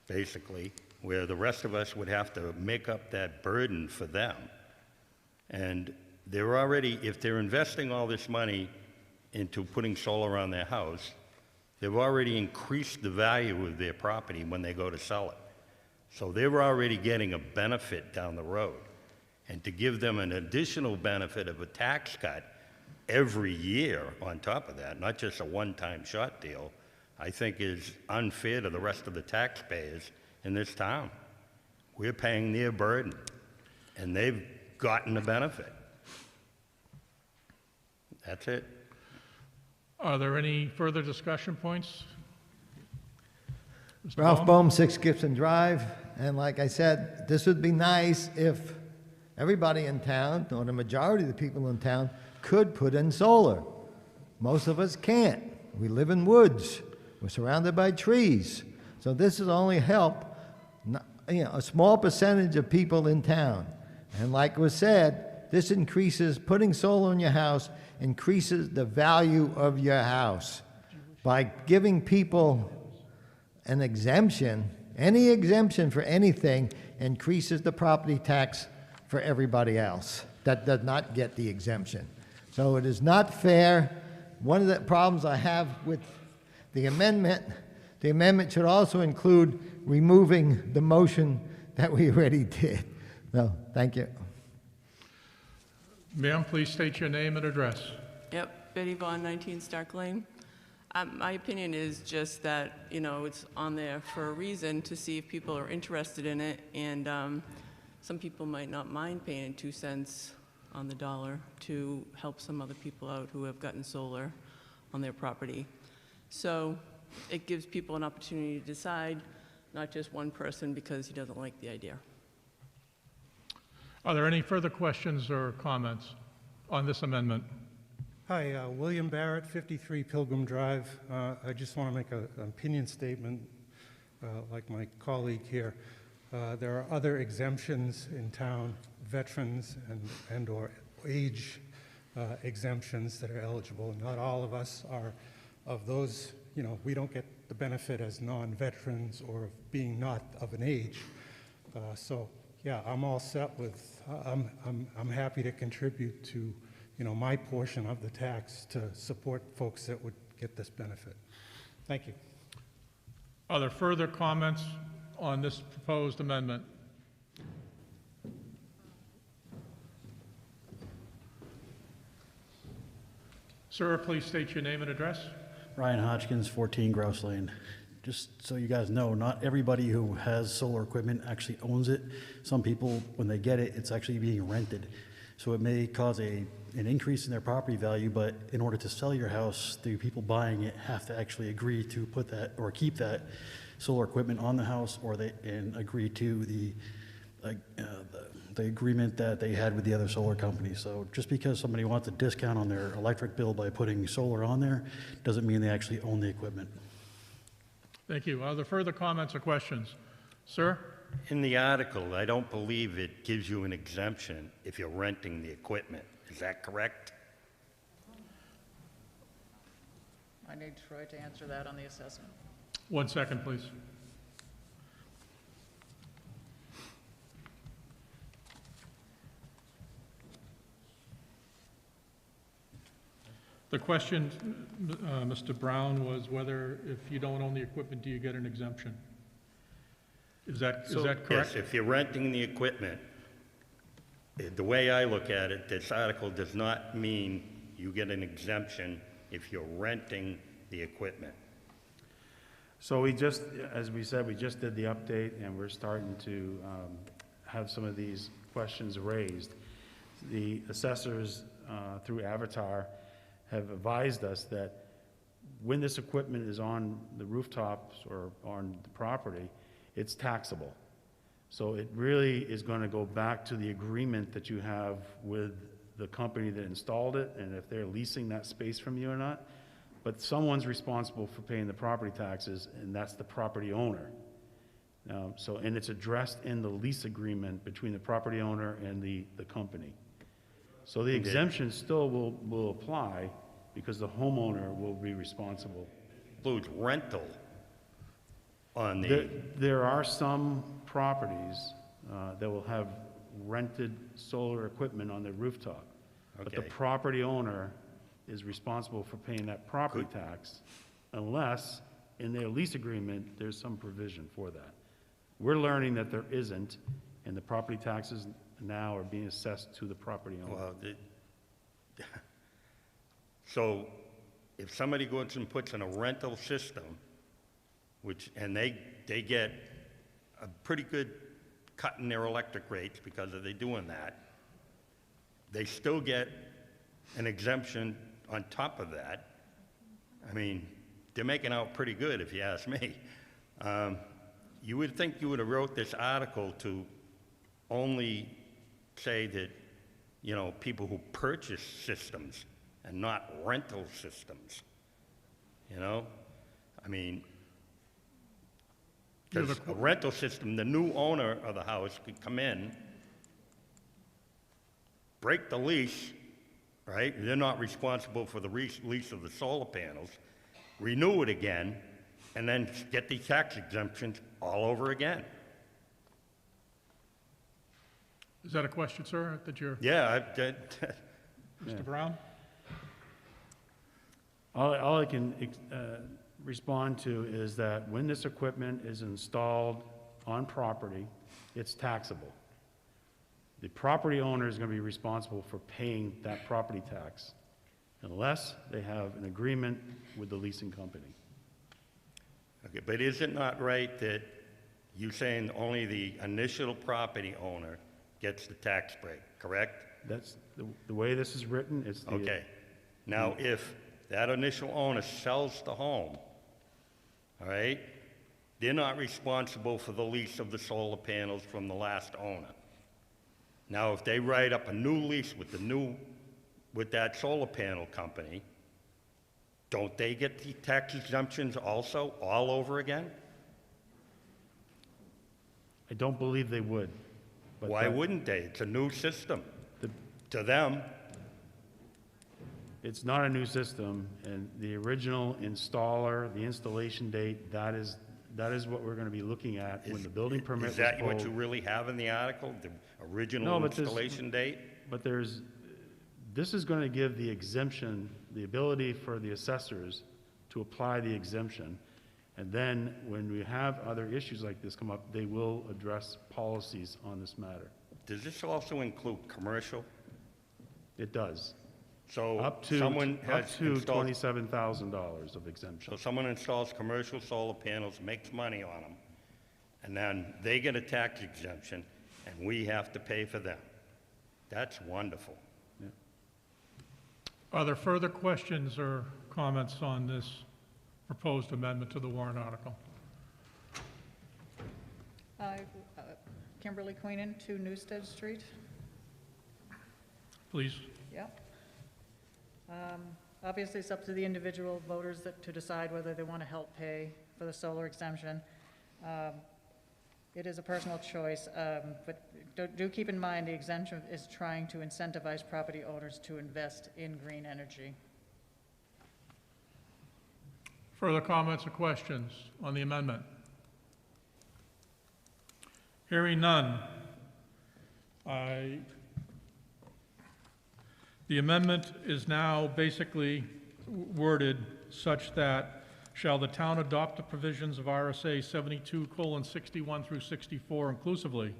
basically, where the rest of us would have to make up that burden for them. And they're already, if they're investing all this money into putting solar on their house, they've already increased the value of their property when they go to sell it. So they're already getting a benefit down the road. And to give them an additional benefit of a tax cut every year on top of that, not just a one-time shot deal, I think is unfair to the rest of the taxpayers in this town. We're paying their burden, and they've gotten the benefit. That's it. Are there any further discussion points? Mr. Ralph Baum? Bohm, 6 Gibson Drive, and like I said, this would be nice if everybody in town, or the majority of the people in town, could put in solar. Most of us can't. We live in woods. We're surrounded by trees. So this is only help, a small percentage of people in town. And like was said, this increases, putting solar in your house increases the value of your house. By giving people an exemption, any exemption for anything increases the property tax for everybody else that does not get the exemption. So it is not fair. One of the problems I have with the amendment should also include removing the motion that we already did. No, thank you. Ma'am, please state your name and address. Yep, Betty Vaughn, 19 Stark Lane. My opinion is just that, it's on there for a reason to see if people are interested in it, and some people might not mind paying 2 cents on the dollar to help some other people out who have gotten solar on their property. So it gives people an opportunity to decide, not just one person because he doesn't like the idea. Are there any further questions or comments on this amendment? Hi, William Barrett, 53 Pilgrim Drive. I just want to make an opinion statement, like my colleague here. There are other exemptions in town, veterans and/or age exemptions that are eligible. Not all of us are of those. We don't get the benefit as non-veterans or being not of an age. So, yeah, I'm all set with. I'm happy to contribute to, my portion of the tax to support folks that would get this benefit. Thank you. Are there further comments on this proposed amendment? Sir, please state your name and address. Ryan Hodgkins, 14 Grouse Lane. Just so you guys know, not everybody who has solar equipment actually owns it. Some people, when they get it, it's actually being rented. So it may cause an increase in their property value, but in order to sell your house, the people buying it have to actually agree to put that or keep that solar equipment on the house, or and agree to the agreement that they had with the other solar company. So just because somebody wants a discount on their electric bill by putting solar on there, doesn't mean they actually own the equipment. Thank you. Are there further comments or questions? Sir? In the article, I don't believe it gives you an exemption if you're renting the equipment. Is that correct? I need Troy to answer that on the assessment. 1 second, please. The question, Mr. Brown, was whether if you don't own the equipment, do you get an exemption? Is that correct? Yes, if you're renting the equipment, the way I look at it, this article does not mean you get an exemption if you're renting the equipment. So we just, as we said, we just did the update, and we're starting to have some of these questions raised. The assessors, through Avatar, have advised us that when this equipment is on the rooftops or on the property, it's taxable. So it really is going to go back to the agreement that you have with the company that installed it, and if they're leasing that space from you or not. But someone's responsible for paying the property taxes, and that's the property owner. And it's addressed in the lease agreement between the property owner and the company. So the exemption still will apply because the homeowner will be responsible. Includes rental on There are some properties that will have rented solar equipment on their rooftop. But the property owner is responsible for paying that property tax unless in their lease agreement there's some provision for that. We're learning that there isn't, and the property taxes now are being assessed to the property owner. Well, So if somebody goes and puts in a rental system, and they get a pretty good cut in their electric rates because of they doing that, they still get an exemption on top of that. I mean, they're making out pretty good, if you ask me. You would think you would have wrote this article to only say that, you know, people who purchase systems and not rental systems, you know? I mean, because a rental system, the new owner of the house could come in, break the lease, right? They're not responsible for the lease of the solar panels, renew it again, and then get the tax exemptions all over again. Is that a question, sir, that you're... Yeah, Mr. Brown? All I can respond to is that when this equipment is installed on property, it's taxable. The property owner is going to be responsible for paying that property tax unless they have an agreement with the leasing company. Okay, but is it not right that you're saying only the initial property owner gets the tax break, correct? That's the way this is written. It's the, okay. Now, if that initial owner sells the home, all right, they're not responsible for the lease of the solar panels from the last owner. Now, if they write up a new lease with that solar panel company, don't they get the tax exemptions also all over again? I don't believe they would. But why wouldn't they? It's a new system. To them, it's not a new system, and the original installer, the installation date, that is what we're going to be looking at when the building permit was pulled. Is that what you really have in the article, the original installation date? But this is going to give the exemption, the ability for the assessors to apply the exemption. And then when we have other issues like this come up, they will address policies on this matter. Does this also include commercial? It does. So up to $27,000 of exemption. So someone installs commercial solar panels, makes money on them, and then they get a tax exemption, and we have to pay for them. That's wonderful. Yeah. Are there further questions or comments on this proposed amendment to the warrant article? Kimberly Queenan, 2 Newstead Street. Please. Yep. Obviously, it's up to the individual voters to decide whether they want to help pay for the solar exemption. It is a personal choice, but do keep in mind the exemption is trying to incentivize property owners to invest in green energy. Further comments or questions on the amendment? Hearing none. The amendment is now basically worded such that shall the town adopt the provisions of RSA 72:61 through 64 inclusively,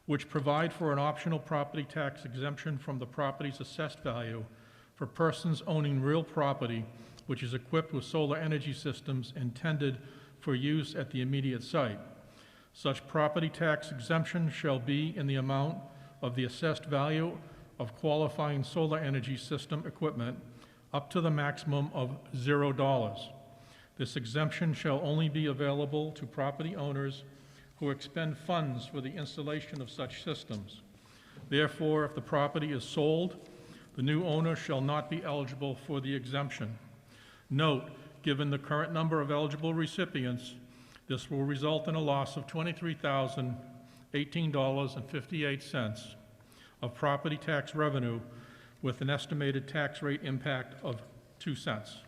which provide for an optional property tax exemption from the property's assessed value for persons owning real property which is equipped with solar energy systems intended for use at the immediate site. Such property tax exemption shall be in the amount of the assessed value of qualifying solar energy system equipment up to the maximum of $0. This exemption shall only be available to property owners who expend funds for the installation of such systems. Therefore, if the property is sold, the new owner shall not be eligible for the exemption. Note, given the current number of eligible recipients, this will result in a loss of $23,018.58 of property tax revenue with an estimated tax rate impact of 2 cents.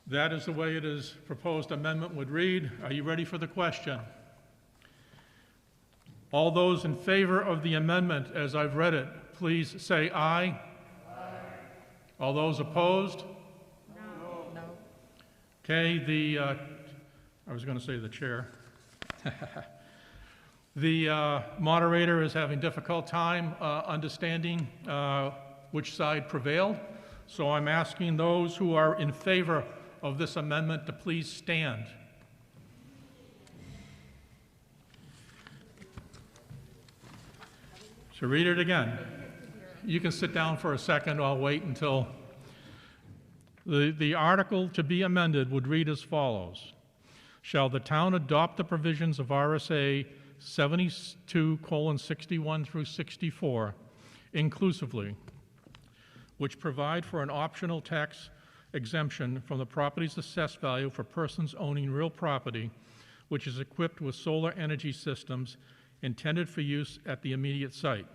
That is the way it is proposed amendment would read. Are you ready for the question? All those in favor of the amendment as I've read it, please say aye. Aye. All those opposed? No. Okay, I was going to say the chair. The moderator is having difficult time understanding which side prevailed. So I'm asking those who are in favor of this amendment to please stand. So read it again. You can sit down for a second. I'll wait until the article to be amended would read as follows. Shall the town adopt the provisions of RSA 72:61 through 64 inclusively, which provide for an optional tax exemption from the property's assessed value for persons owning real property which is equipped with solar energy systems intended for use at the immediate site.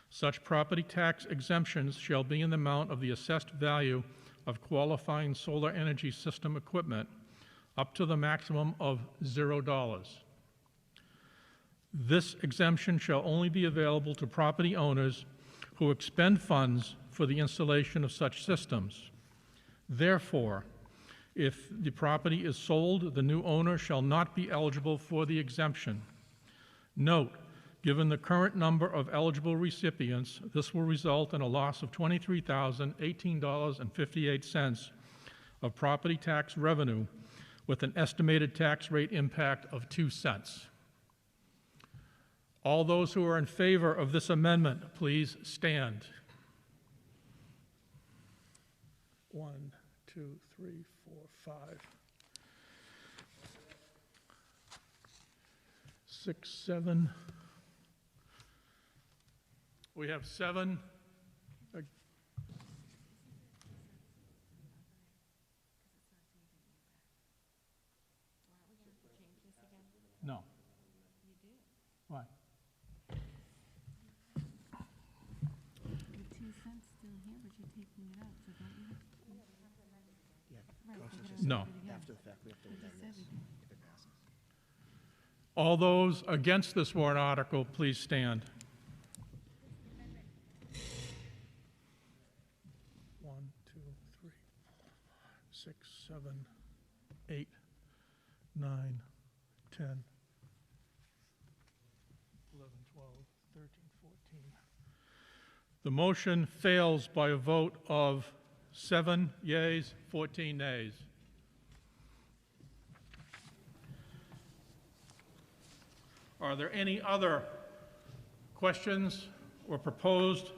Such property tax exemptions shall be in the amount of the assessed value of qualifying solar energy system equipment up to the maximum of $0. This exemption shall only be available to property owners who expend funds for the installation of such systems. Therefore, if the property is sold, the new owner shall not be eligible for the exemption. Note, given the current number of eligible recipients, this will result in a loss of $23,018.58 of property tax revenue with an estimated tax rate impact of 2 cents. All those who are in favor of this amendment, please stand. 1, 2, 3, 4, 5, 6, 7. We have 7. No. Why? No. All those against this warrant article, please stand. 1, 2, 3, 4, 5, 6, 7, 8, 9, 10, 11, 12, 13, 14. The motion fails by a vote of 7 yeas, 14 nays. Are there any other questions or proposed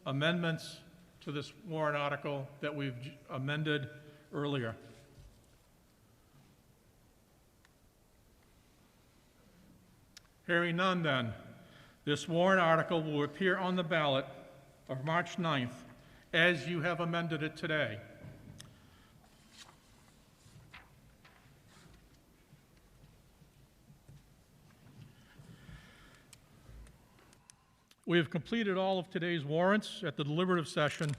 amendments to this warrant article that we've amended earlier? Hearing none, then, this warrant article will appear on the ballot of March 9th as you have amended it today. We have completed all of today's warrants at the deliberative session.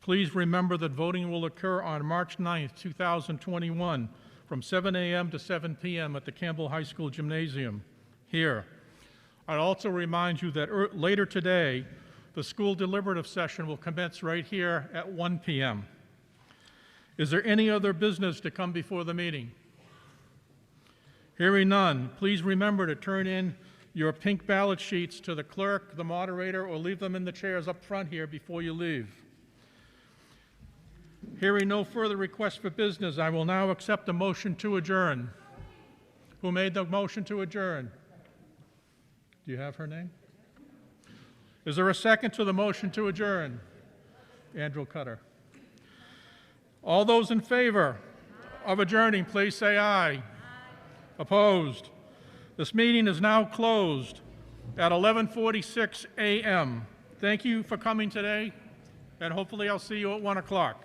Please remember that voting will occur on March 9th, 2021, from 7 a.m. to 7 p.m. at the Campbell High School Gymnasium here. I'd also remind you that later today, the school deliberative session will commence right here at 1 p.m. Is there any other business to come before the meeting? Hearing none, please remember to turn in your pink ballot sheets to the clerk, the moderator, or leave them in the chairs up front here before you leave. Hearing no further requests for business, I will now accept a motion to adjourn. Who made the motion to adjourn? Do you have her name? Is there a second to the motion to adjourn? Andrew Cutter. All those in favor of adjourning, please say aye. Aye. Opposed? This meeting is now closed at 11:46 a.m. Thank you for coming today, and hopefully I'll see you at 1 o'clock.